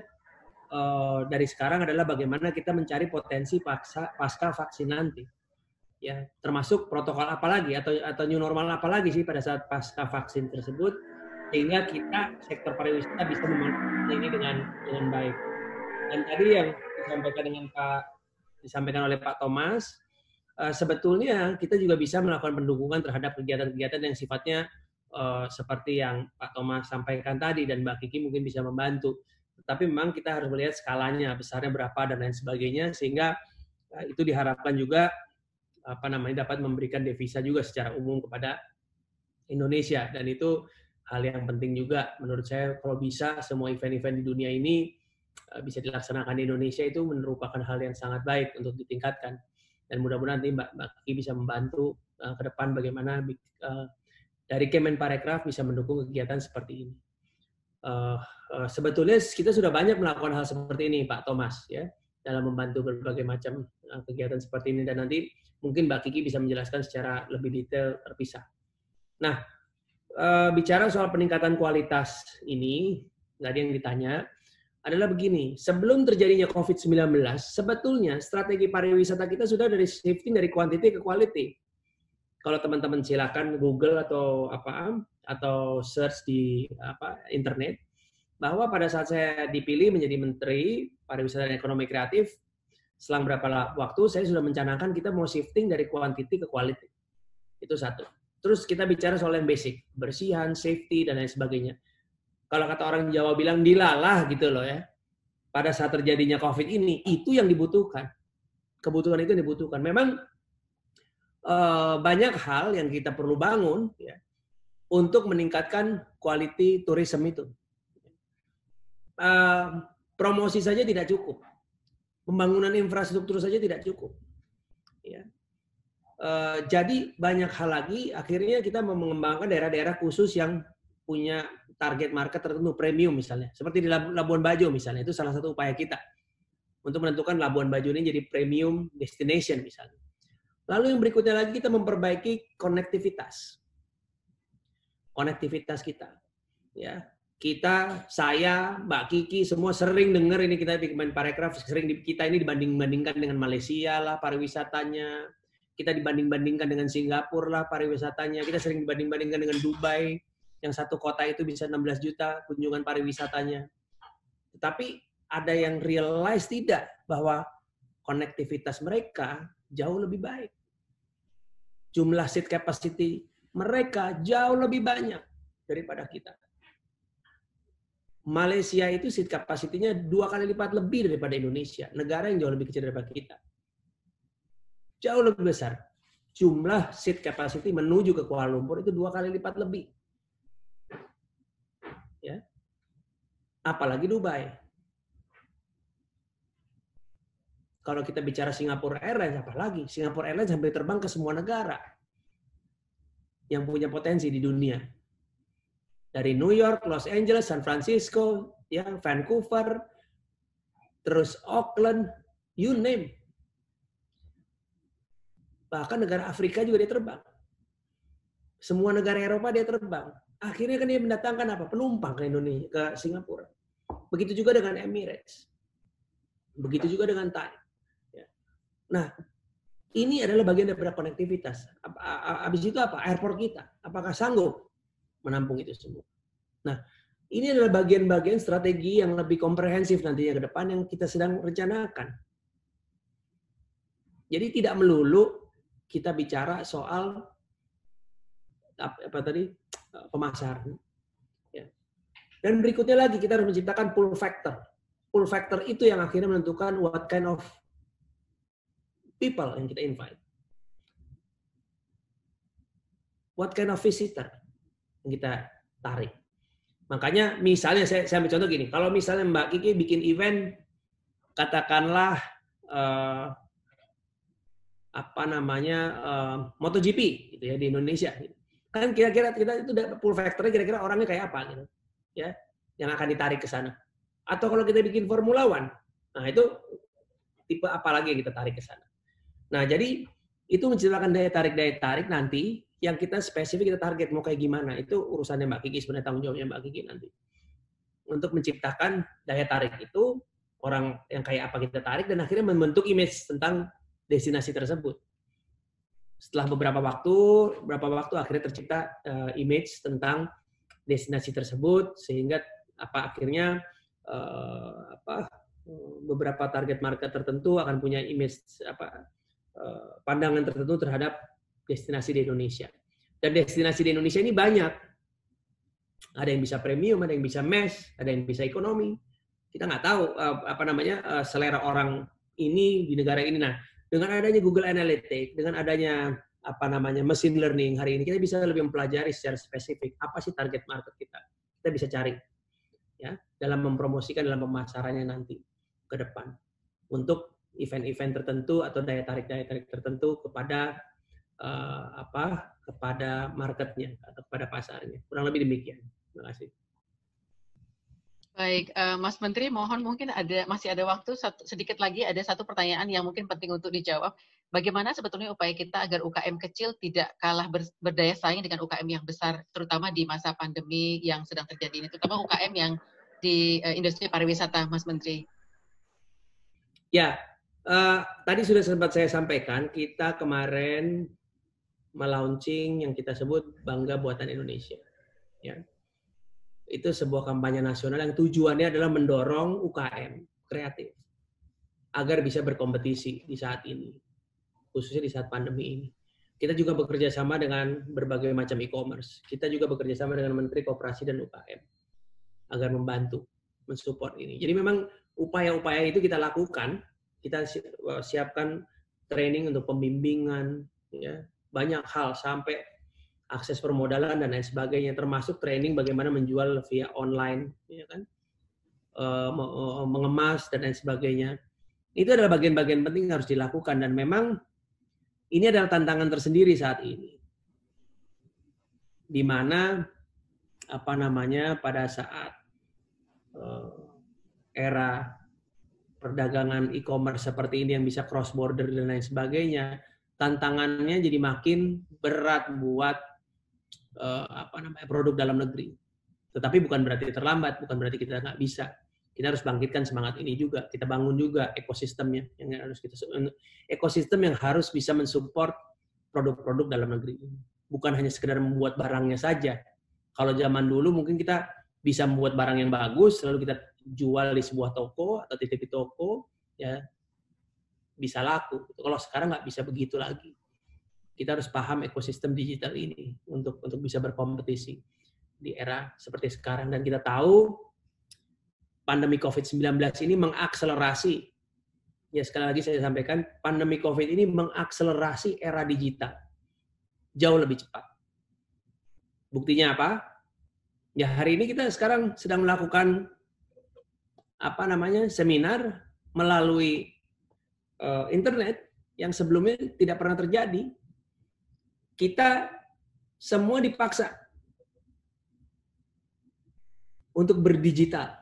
E: dari sekarang adalah bagaimana kita mencari potensi pasca vaksin nanti, ya, termasuk protokol apa lagi atau new normal apa lagi sih pada saat pasca vaksin tersebut, sehingga kita sektor pariwisata bisa memanfaatkan ini dengan baik. Dan tadi yang disampaikan oleh Pak Thomas, sebetulnya kita juga bisa melakukan pendukungan terhadap kegiatan-kegiatan yang sifatnya seperti yang Pak Thomas sampaikan tadi, dan Mbak Kiki mungkin bisa membantu. Tapi memang kita harus melihat skalanya, besarnya berapa dan lain sebagainya, sehingga itu diharapkan juga dapat memberikan devisa juga secara umum kepada Indonesia. Dan itu hal yang penting juga menurut saya. Kalau bisa semua event-event di dunia ini bisa dilaksanakan di Indonesia, itu merupakan hal yang sangat baik untuk ditingkatkan. Dan mudah-mudahan nanti Mbak Kiki bisa membantu ke depan bagaimana dari Kemenparekraf bisa mendukung kegiatan seperti ini. Sebetulnya kita sudah banyak melakukan hal seperti ini, Pak Thomas, ya, dalam membantu berbagai macam kegiatan seperti ini, dan nanti mungkin Mbak Kiki bisa menjelaskan secara lebih detail terpisah. Nah, bicara soal peningkatan kualitas ini, tadi yang ditanya adalah begini, sebelum terjadinya COVID-19, sebetulnya strategi pariwisata kita sudah dari shifting dari quantity ke quality. Kalau teman-teman silakan Google atau search di internet, bahwa pada saat saya dipilih menjadi Menteri Pariwisata dan Ekonomi Kreatif, selang berapa waktu saya sudah mencanangkan kita mau shifting dari quantity ke quality. Itu satu. Terus kita bicara soal yang basic, bersihan, safety, dan lain sebagainya. Kalau kata orang Jawa bilang dilalah gitu loh ya. Pada saat terjadinya COVID ini, itu yang dibutuhkan. Kebutuhan itu yang dibutuhkan. Memang banyak hal yang kita perlu bangun ya, untuk meningkatkan quality tourism itu. Promosi saja tidak cukup, pembangunan infrastruktur saja tidak cukup. Ya. Jadi banyak hal lagi. Akhirnya kita mengembangkan daerah-daerah khusus yang punya target market tertentu, premium misalnya. Seperti di Labuan Bajo misalnya, itu salah satu upaya kita untuk menentukan Labuan Bajo ini jadi premium destination misalnya. Lalu yang berikutnya lagi kita memperbaiki konektivitas. Konektivitas kita. Ya. Kita, saya, Mbak Kiki, semua sering dengar ini kita di Kemenparekraf, sering kita ini dibanding-bandingkan dengan Malaysia lah pariwisatanya, kita dibanding-bandingkan dengan Singapura lah pariwisatanya, kita sering dibanding-bandingkan dengan Dubai, yang satu kota itu bisa 16 juta kunjungan pariwisatanya. Tetapi ada yang realize tidak bahwa konektivitas mereka jauh lebih baik. Jumlah seat capacity mereka jauh lebih banyak daripada kita. Malaysia itu seat capacity-nya 2 kali lipat lebih daripada Indonesia. Negara yang jauh lebih kecil daripada kita. Jauh lebih besar. Jumlah seat capacity menuju ke Kuala Lumpur itu 2 kali lipat lebih. Ya. Apalagi Dubai. Kalau kita bicara Singapore Airlines, apalagi Singapore Airlines hampir terbang ke semua negara yang punya potensi di dunia. Dari New York, Los Angeles, San Francisco, ya, Vancouver, terus Auckland, you name. Bahkan negara Afrika juga dia terbang. Semua negara Eropa dia terbang. Akhirnya kan dia mendatangkan apa? Penumpang ke Indonesia, ke Singapura. Begitu juga dengan Emirates. Begitu juga dengan Thai. Nah, ini adalah bagian daripada konektivitas. Habis itu apa? Airport kita. Apakah sanggup menampung itu semua? Nah, ini adalah bagian-bagian strategi yang lebih komprehensif nantinya ke depan yang kita sedang rencanakan. Jadi tidak melulu kita bicara soal pemasaran. Ya. Dan berikutnya lagi kita harus menciptakan pull factor. Pull factor itu yang akhirnya menentukan what kind of people yang kita invite. What kind of visitor yang kita tarik. Makanya misalnya saya ambil contoh gini, kalau misalnya Mbak Kiki bikin event, katakanlah MotoGP gitu ya di Indonesia. Kan kira-kira kita itu pull factor-nya kira-kira orangnya kayak apa gitu. Ya, yang akan ditarik ke sana. Atau kalau kita bikin Formula One, nah itu tipe apa lagi yang kita tarik ke sana. Nah, jadi itu menciptakan daya tarik nanti yang kita spesifik kita target mau kayak gimana. Itu urusannya Mbak Kiki, sebenarnya tanggung jawabnya Mbak Kiki nanti. Untuk menciptakan daya tarik itu, orang yang kayak apa kita tarik, dan akhirnya membentuk image tentang destinasi tersebut. Setelah beberapa waktu akhirnya tercipta image tentang destinasi tersebut, sehingga akhirnya beberapa target market tertentu akan punya image pandangan tertentu terhadap destinasi di Indonesia. Dan destinasi di Indonesia ini banyak. Ada yang bisa premium, ada yang bisa mass, ada yang bisa ekonomi. Kita nggak tahu selera orang ini di negara ini. Nah, dengan adanya Google Analytics, dengan adanya machine learning hari ini, kita bisa lebih mempelajari secara spesifik apa sih target market kita. Kita bisa cari ya dalam mempromosikan dalam pemasarannya nanti ke depan untuk event-event tertentu atau daya tarik tertentu kepada kepada marketnya atau kepada pasarnya. Kurang lebih demikian. Terima kasih.
A: Baik, Mas Menteri, mohon mungkin masih ada waktu sedikit lagi, ada satu pertanyaan yang mungkin penting untuk dijawab. Bagaimana sebetulnya upaya kita agar UKM kecil tidak kalah berdaya saing dengan UKM yang besar, terutama di masa pandemi yang sedang terjadi ini, terutama UKM yang di industri pariwisata, Mas Menteri?
E: Ya, tadi sudah sempat saya sampaikan, kita kemarin melaunching yang kita sebut Bangga Buatan Indonesia. Ya. Itu sebuah kampanye nasional yang tujuannya adalah mendorong UKM kreatif agar bisa berkompetisi di saat ini, khususnya di saat pandemi ini. Kita juga bekerja sama dengan berbagai macam e-commerce. Kita juga bekerja sama dengan Menteri Koperasi dan UKM agar membantu, mensupport ini. Jadi memang upaya-upaya itu kita lakukan, kita siapkan training untuk pembimbingan, ya, banyak hal sampai akses permodalan dan lain sebagainya, termasuk training bagaimana menjual via online, ya kan, mengemas dan lain sebagainya. Itu adalah bagian-bagian penting yang harus dilakukan, dan memang ini adalah tantangan tersendiri saat ini, di mana pada saat era perdagangan e-commerce seperti ini yang bisa cross border dan lain sebagainya, tantangannya jadi makin berat buat produk dalam negeri. Tetapi bukan berarti terlambat, bukan berarti kita nggak bisa. Kita harus bangkitkan semangat ini juga. Kita bangun juga ekosistemnya ekosistem yang harus bisa mensupport produk-produk dalam negeri. Bukan hanya sekedar membuat barangnya saja. Kalau zaman dulu mungkin kita bisa membuat barang yang bagus, lalu kita jual di sebuah toko atau titip di toko, ya bisa laku. Kalau sekarang nggak bisa begitu lagi. Kita harus paham ekosistem digital ini untuk bisa berkompetisi di era seperti sekarang. Dan kita tahu pandemi COVID-19 ini mengakselerasi, ya sekali lagi saya sampaikan, pandemi COVID ini mengakselerasi era digital jauh lebih cepat. Buktinya apa? Ya hari ini kita sekarang sedang melakukan seminar melalui internet yang sebelumnya tidak pernah terjadi. Kita semua dipaksa untuk berdigital.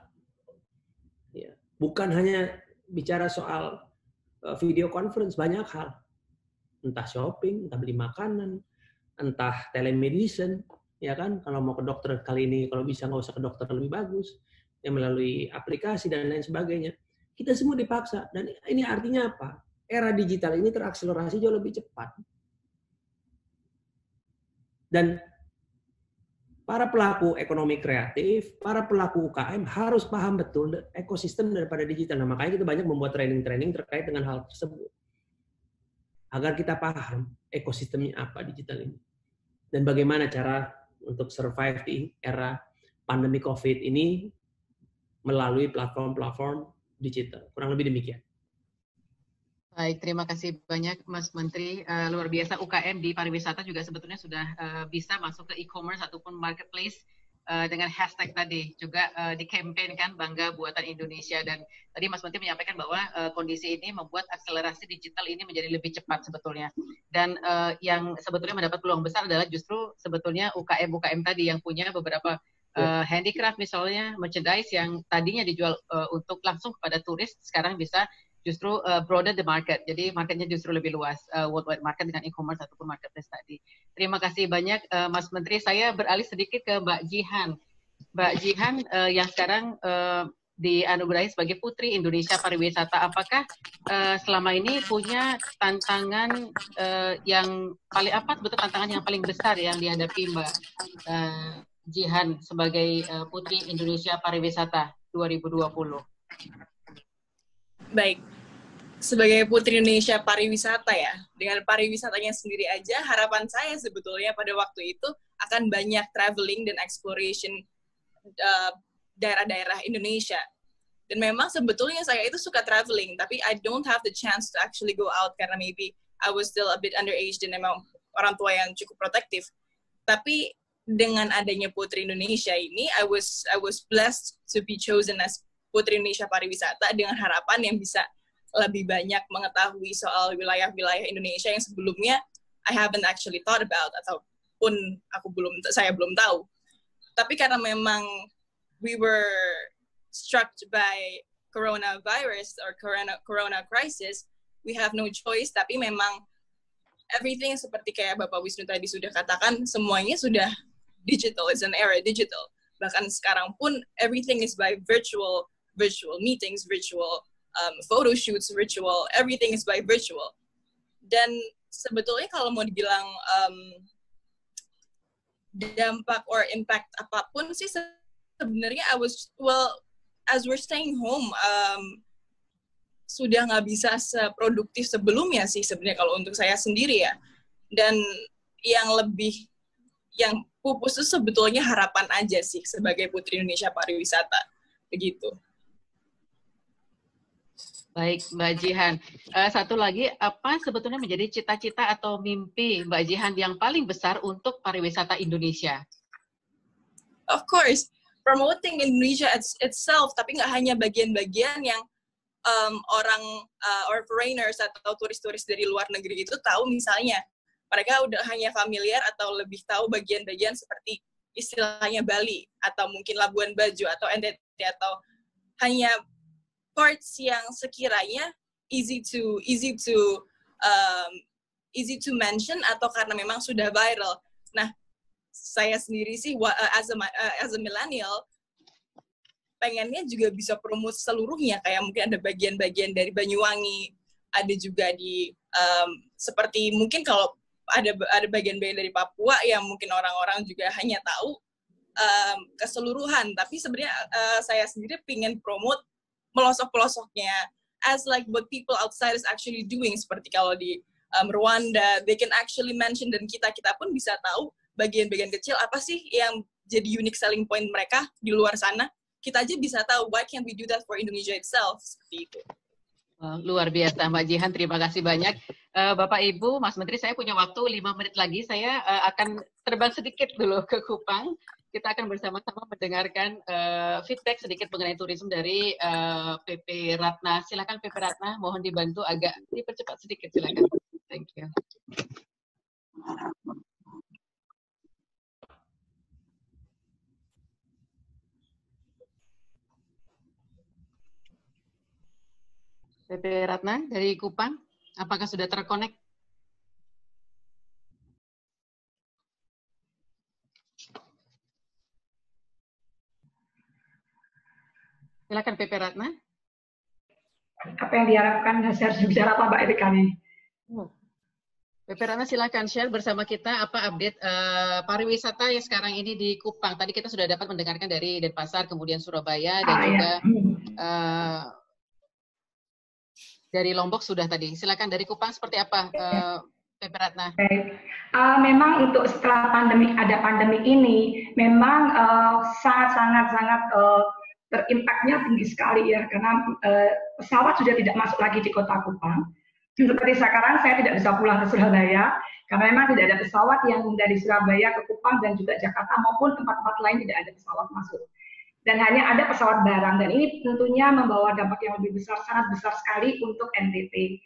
E: Ya, bukan hanya bicara soal video conference, banyak hal. Entah shopping, entah beli makanan, entah telemedicine, ya kan? Kalau mau ke dokter kali ini, kalau bisa nggak usah ke dokter lebih bagus, yang melalui aplikasi dan lain sebagainya. Kita semua dipaksa. Dan ini artinya apa? Era digital ini terakselerasi jauh lebih cepat. Dan para pelaku ekonomi kreatif, para pelaku UKM harus paham betul ekosistem daripada digital. Nah, makanya kita banyak membuat training-training terkait dengan hal tersebut. Agar kita paham ekosistemnya apa digital ini. Dan bagaimana cara untuk survive di era pandemi COVID ini melalui platform-platform digital. Kurang lebih demikian.
A: Baik, terima kasih banyak Mas Menteri. Luar biasa UKM di pariwisata juga sebetulnya sudah bisa masuk ke e-commerce ataupun marketplace dengan hashtag tadi. Juga di-campaignkan Bangga Buatan Indonesia. Dan tadi Mas Menteri menyampaikan bahwa kondisi ini membuat akselerasi digital ini menjadi lebih cepat sebetulnya. Dan yang sebetulnya mendapat peluang besar adalah justru sebetulnya UKM-UKM tadi yang punya beberapa handicraft misalnya, merchandise yang tadinya dijual untuk langsung kepada turis, sekarang bisa justru broaden the market. Jadi marketnya justru lebih luas, worldwide market dengan e-commerce ataupun marketplace tadi. Terima kasih banyak Mas Menteri. Saya beralih sedikit ke Mbak Jihan. Mbak Jihan yang sekarang dianugerahi sebagai Putri Indonesia Pariwisata. Apakah selama ini punya tantangan yang paling tantangan yang paling besar yang dihadapi Mbak Jihan sebagai Putri Indonesia Pariwisata 2020?
F: Baik, sebagai Putri Indonesia Pariwisata ya, dengan pariwisatanya sendiri aja, harapan saya sebetulnya pada waktu itu akan banyak traveling dan exploration daerah-daerah Indonesia. Dan memang sebetulnya saya itu suka traveling, tapi I don't have the chance to actually go out karena maybe I was still a bit underage dan memang orang tua yang cukup protektif. Tapi dengan adanya Putri Indonesia ini, I was blessed to be chosen as Putri Indonesia Pariwisata dengan harapan yang bisa lebih banyak mengetahui soal wilayah-wilayah Indonesia yang sebelumnya I haven't actually thought about ataupun saya belum tahu. Tapi karena memang we were struck by coronavirus or corona crisis, we have no choice. Tapi memang everything seperti kayak Bapak Wisnu tadi sudah katakan, semuanya sudah digital. It's an era digital. Bahkan sekarang pun everything is by virtual meetings, virtual photo shoots, virtual, everything is by virtual. Dan sebetulnya kalau mau dibilang dampak or impact apapun sih sebenarnya as we're staying home, sudah nggak bisa seproduktif sebelumnya sih sebenarnya kalau untuk saya sendiri ya. Dan yang pupus itu sebetulnya harapan aja sih sebagai Putri Indonesia Pariwisata, begitu.
A: Baik, Mbak Jihan. Satu lagi, apa sebetulnya menjadi cita-cita atau mimpi Mbak Jihan yang paling besar untuk pariwisata Indonesia?
F: Of course, promoting Indonesia itself, tapi nggak hanya bagian-bagian yang orang or foreigners atau turis-turis dari luar negeri itu tahu. Misalnya, mereka udah hanya familiar atau lebih tahu bagian-bagian seperti istilahnya Bali atau mungkin Labuan Bajo atau NTT atau hanya parts yang sekiranya easy to mention atau karena memang sudah viral. Nah, saya sendiri sih as a millennial pengennya juga bisa promote seluruhnya, kayak mungkin ada bagian-bagian dari Banyuwangi, ada juga di seperti mungkin kalau ada bagian-bagian dari Papua yang mungkin orang-orang juga hanya tahu keseluruhan, tapi sebenarnya saya sendiri pengen promote pelosok-pelosoknya as like what people outside is actually doing, seperti kalau di Rwanda they can actually mention, dan kita pun bisa tahu bagian-bagian kecil apa sih yang jadi unique selling point mereka di luar sana. Kita aja bisa tahu, why can't we do that for Indonesia itself, seperti itu.
A: Luar biasa Mbak Jihan, terima kasih banyak. Bapak Ibu, Mas Menteri, saya punya waktu 5 menit lagi. Saya akan terbang sedikit dulu ke Kupang. Kita akan bersama-sama mendengarkan feedback sedikit mengenai turisme dari PP Ratna. Silakan PP Ratna, mohon dibantu agak dipercepat sedikit, silakan. Thank you. PP Ratna dari Kupang, apakah sudah terkonek? Silakan PP Ratna.
K: Apa yang diharapkan dan saya harus bicara apa Mbak Erika nih?
A: PP Ratna silakan share bersama kita apa update pariwisata yang sekarang ini di Kupang. Tadi kita sudah dapat mendengarkan dari Denpasar, kemudian Surabaya, dan juga dari Lombok sudah tadi. Silakan dari Kupang seperti apa, PP Ratna?
K: Baik. Memang untuk setelah ada pandemi ini, memang sangat terimpaknya tinggi sekali ya, karena pesawat sudah tidak masuk lagi di kota Kupang. Seperti sekarang saya tidak bisa pulang ke Surabaya, karena memang tidak ada pesawat yang dari Surabaya ke Kupang dan juga Jakarta maupun tempat-tempat lain tidak ada pesawat masuk. Dan hanya ada pesawat barang, dan ini tentunya membawa dampak yang lebih besar, sangat besar sekali untuk NTT.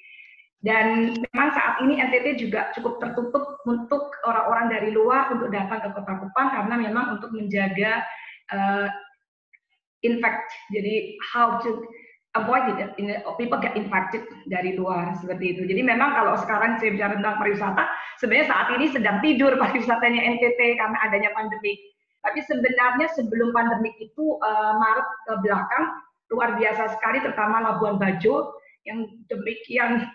K: Dan memang saat ini NTT juga cukup tertutup untuk orang-orang dari luar untuk datang ke kota Kupang, karena memang untuk menjaga infect, jadi how to avoid it, people get infected dari luar, seperti itu. Jadi memang kalau sekarang saya bicara tentang pariwisata, sebenarnya saat ini sedang tidur pariwisatanya NTT karena adanya pandemi. Tapi sebenarnya sebelum pandemi itu Maret ke belakang luar biasa sekali, terutama Labuan Bajo yang demikian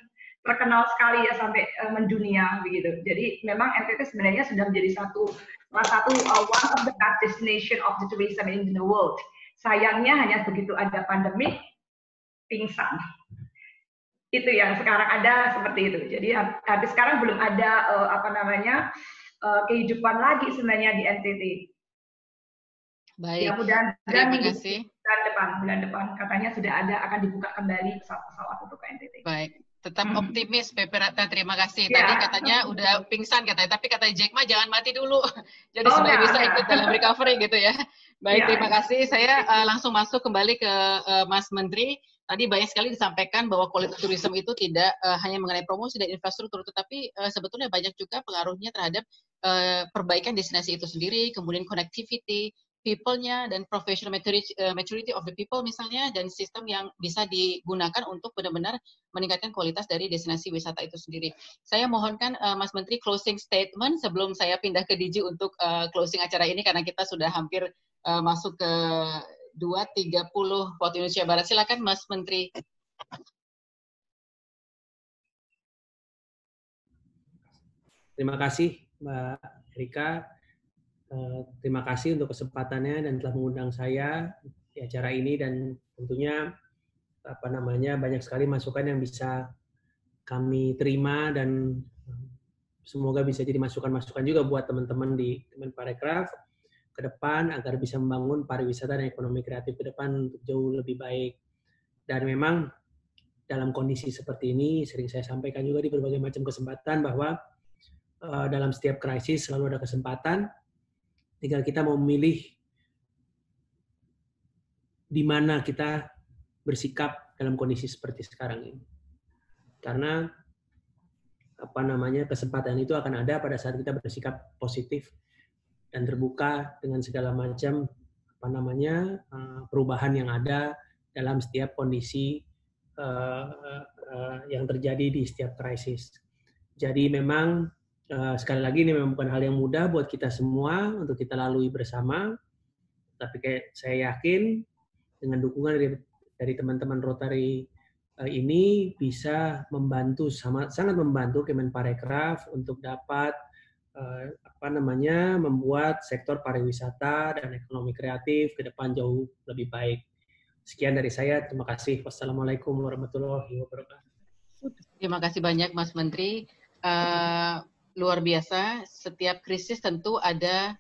K: terkenal sekali ya sampai mendunia begitu. Jadi memang NTT sebenarnya sudah menjadi salah satu one of the best destination of the tourism in the world. Sayangnya hanya begitu ada pandemi pingsan. Itu yang sekarang ada seperti itu. Jadi habis sekarang belum ada kehidupan lagi sebenarnya di NTT.
A: Baik.
K: Ya, mudah-mudahan
A: terima kasih.
K: Bulan depan katanya sudah akan dibuka kembali pesawat untuk ke NTT.
A: Baik. Tetap optimis PP Ratna, terima kasih. Tadi katanya udah pingsan katanya, tapi katanya Jack Ma jangan mati dulu. Jadi supaya bisa ikut dalam recovery gitu ya. Baik, terima kasih. Saya langsung masuk kembali ke Mas Menteri. Tadi banyak sekali disampaikan bahwa quality tourism itu tidak hanya mengenai promosi dan infrastruktur, tetapi sebetulnya banyak juga pengaruhnya terhadap perbaikan destinasi itu sendiri, kemudian connectivity, people-nya, dan professional maturity of the people misalnya, dan sistem yang bisa digunakan untuk benar-benar meningkatkan kualitas dari destinasi wisata itu sendiri. Saya mohonkan Mas Menteri closing statement sebelum saya pindah ke DG untuk closing acara ini, karena kita sudah hampir masuk ke 2.30 waktu Indonesia Barat. Silakan Mas Menteri.
E: Terima kasih Mbak Erika. Terima kasih untuk kesempatannya dan telah mengundang saya di acara ini, dan tentunya banyak sekali masukan yang bisa kami terima, dan semoga bisa jadi masukan-masukan juga buat teman-teman di Kemenparekraf ke depan agar bisa membangun pariwisata dan ekonomi kreatif ke depan untuk jauh lebih baik. Dan memang dalam kondisi seperti ini sering saya sampaikan juga di berbagai macam kesempatan bahwa dalam setiap krisis selalu ada kesempatan. Tinggal kita mau memilih di mana kita bersikap dalam kondisi seperti sekarang ini. Karena kesempatan itu akan ada pada saat kita bersikap positif dan terbuka dengan segala macam perubahan yang ada dalam setiap kondisi yang terjadi di setiap krisis. Jadi memang sekali lagi ini memang bukan hal yang mudah buat kita semua untuk kita lalui bersama. Tapi saya yakin dengan dukungan dari teman-teman Rotary ini bisa membantu, sangat membantu Kemenparekraf untuk dapat membuat sektor pariwisata dan ekonomi kreatif ke depan jauh lebih baik. Sekian dari saya, terima kasih. Wassalamualaikum warahmatullahi wabarakatuh.
A: Terima kasih banyak Mas Menteri. Luar biasa, setiap krisis tentu ada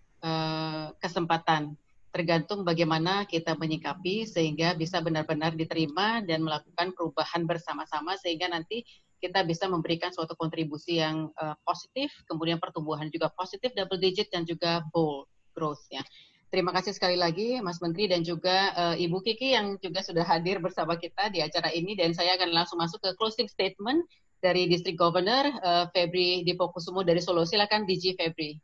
A: kesempatan. Tergantung bagaimana kita menyikapi sehingga bisa benar-benar diterima dan melakukan perubahan bersama-sama sehingga nanti kita bisa memberikan suatu kontribusi yang positif, kemudian pertumbuhan juga positif, double digit, dan juga bold growth ya. Terima kasih sekali lagi Mas Menteri dan juga Ibu Kiki yang juga sudah hadir bersama kita di acara ini, dan saya akan langsung masuk ke closing statement dari District Governor Febri Dipokusumo dari Solo. Silakan DG Febri.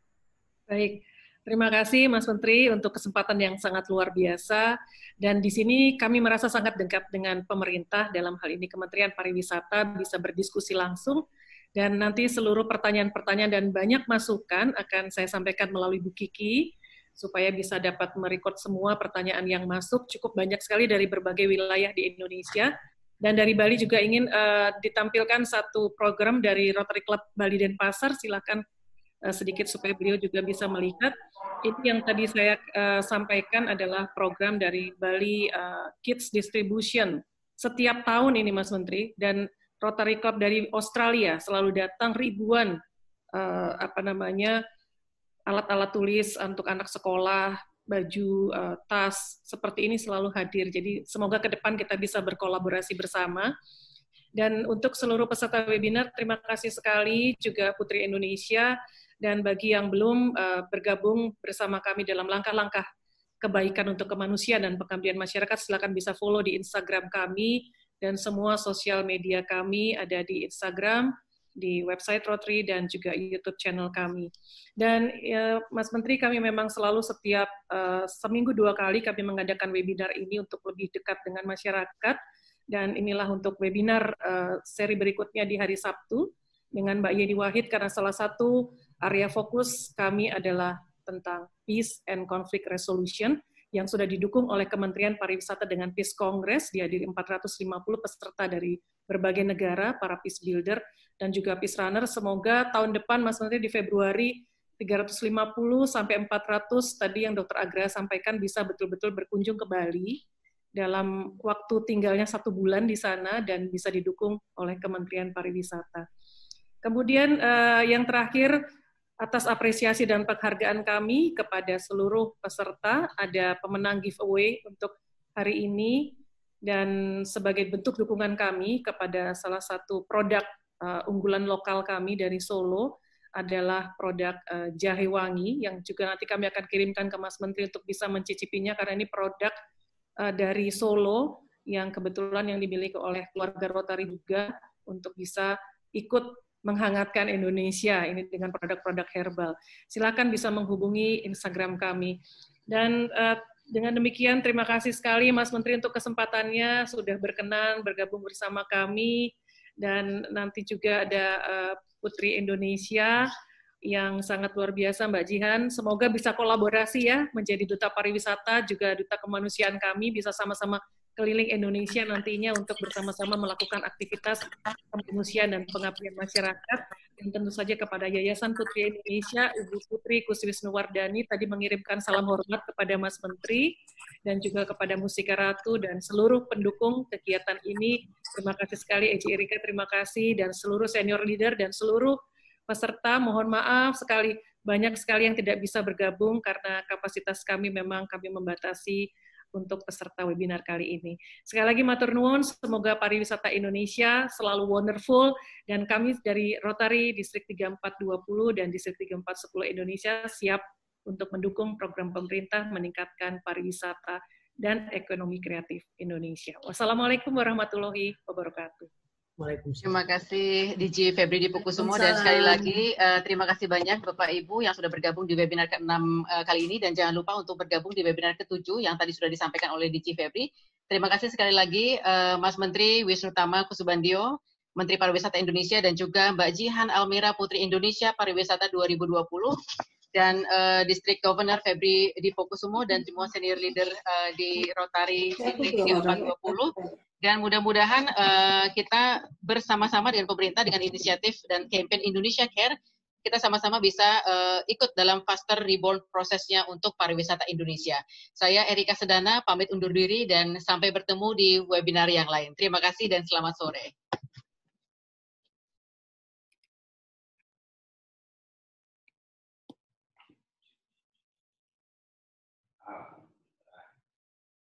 B: Baik. Terima kasih Mas Menteri untuk kesempatan yang sangat luar biasa, dan di sini kami merasa sangat dekat dengan pemerintah, dalam hal ini Kementerian Pariwisata, bisa berdiskusi langsung, dan nanti seluruh pertanyaan-pertanyaan dan banyak masukan akan saya sampaikan melalui Bu Kiki, supaya bisa dapat merekod semua pertanyaan yang masuk. Cukup banyak sekali dari berbagai wilayah di Indonesia, dan dari Bali juga ingin ditampilkan satu program dari Rotary Club Bali Denpasar, silakan sedikit supaya beliau juga bisa melihat. Ini yang tadi saya sampaikan adalah program dari Bali Kids Distribution. Setiap tahun ini Mas Menteri, dan Rotary Club dari Australia selalu datang ribuan alat-alat tulis untuk anak sekolah, baju, tas, seperti ini selalu hadir. Jadi semoga ke depan kita bisa berkolaborasi bersama. Dan untuk seluruh peserta webinar, terima kasih sekali juga Putri Indonesia. Dan bagi yang belum bergabung bersama kami dalam langkah-langkah kebaikan untuk kemanusiaan dan pengabdian masyarakat, silakan bisa follow di Instagram kami, dan semua sosial media kami ada di Instagram, di website Rotary, dan juga YouTube channel kami. Dan Mas Menteri, kami memang selalu setiap seminggu 2 kali kami mengadakan webinar ini untuk lebih dekat dengan masyarakat, dan inilah untuk webinar seri berikutnya di hari Sabtu dengan Mbak Yeni Wahid, karena salah satu area fokus kami adalah tentang Peace and Conflict Resolution yang sudah didukung oleh Kementerian Pariwisata dengan Peace Congress, dihadiri 450 peserta dari berbagai negara, para peace builder, dan juga peace runner. Semoga tahun depan, Mas Menteri, di Februari 350 sampai 400 tadi yang Dr. Agra sampaikan bisa betul-betul berkunjung ke Bali dalam waktu tinggalnya 1 bulan di sana dan bisa didukung oleh Kementerian Pariwisata. Kemudian yang terakhir, atas apresiasi dan penghargaan kami kepada seluruh peserta, ada pemenang giveaway untuk hari ini, dan sebagai bentuk dukungan kami kepada salah satu produk unggulan lokal kami dari Solo adalah produk jahe wangi, yang juga nanti kami akan kirimkan ke Mas Menteri untuk bisa mencicipinya, karena ini produk dari Solo yang kebetulan yang dimiliki oleh keluarga Rotary juga, untuk bisa ikut menghangatkan Indonesia ini dengan produk-produk herbal. Silakan bisa menghubungi Instagram kami. Dan dengan demikian, terima kasih sekali Mas Menteri untuk kesempatannya, sudah berkenan bergabung bersama kami, dan nanti juga ada Putri Indonesia yang sangat luar biasa, Mbak Jihan. Semoga bisa kolaborasi ya, menjadi duta pariwisata, juga duta kemanusiaan kami, bisa sama-sama keliling Indonesia nantinya untuk bersama-sama melakukan aktivitas kemanusiaan dan pengabdian masyarakat. Dan tentu saja kepada Yayasan Putri Indonesia, Ibu Putri Kuswisnuwardani tadi mengirimkan salam hormat kepada Mas Menteri, dan juga kepada Mustika Ratu dan seluruh pendukung kegiatan ini. Terima kasih sekali Eci Erika, terima kasih, dan seluruh senior leader dan seluruh peserta. Mohon maaf sekali, banyak sekali yang tidak bisa bergabung karena kapasitas kami memang kami membatasi untuk peserta webinar kali ini. Sekali lagi matur nuwun, semoga pariwisata Indonesia selalu wonderful, dan kami dari Rotary Distrik 3420 dan Distrik 3410 Indonesia siap untuk mendukung program pemerintah meningkatkan pariwisata dan ekonomi kreatif Indonesia. Wassalamualaikum warahmatullahi wabarakatuh.
E: Waalaikumsalam.
A: Terima kasih DG Febri Dipokusumo, dan sekali lagi terima kasih banyak Bapak Ibu yang sudah bergabung di webinar ke-6 kali ini, dan jangan lupa untuk bergabung di webinar ke-7 yang tadi sudah disampaikan oleh DG Febri. Terima kasih sekali lagi Mas Menteri Wisnu Tama Kusubandio, Menteri Pariwisata Indonesia, dan juga Mbak Jihan Almira Putri Indonesia Pariwisata 2020, dan District Governor Febri Dipokusumo, dan semua senior leader di Rotary Sydney 3420. Dan mudah-mudahan kita bersama-sama dengan pemerintah, dengan inisiatif dan campaign Indonesia Care, kita sama-sama bisa ikut dalam faster reborn prosesnya untuk pariwisata Indonesia. Saya Erika Sedana, pamit undur diri dan sampai bertemu di webinar yang lain. Terima kasih dan selamat sore.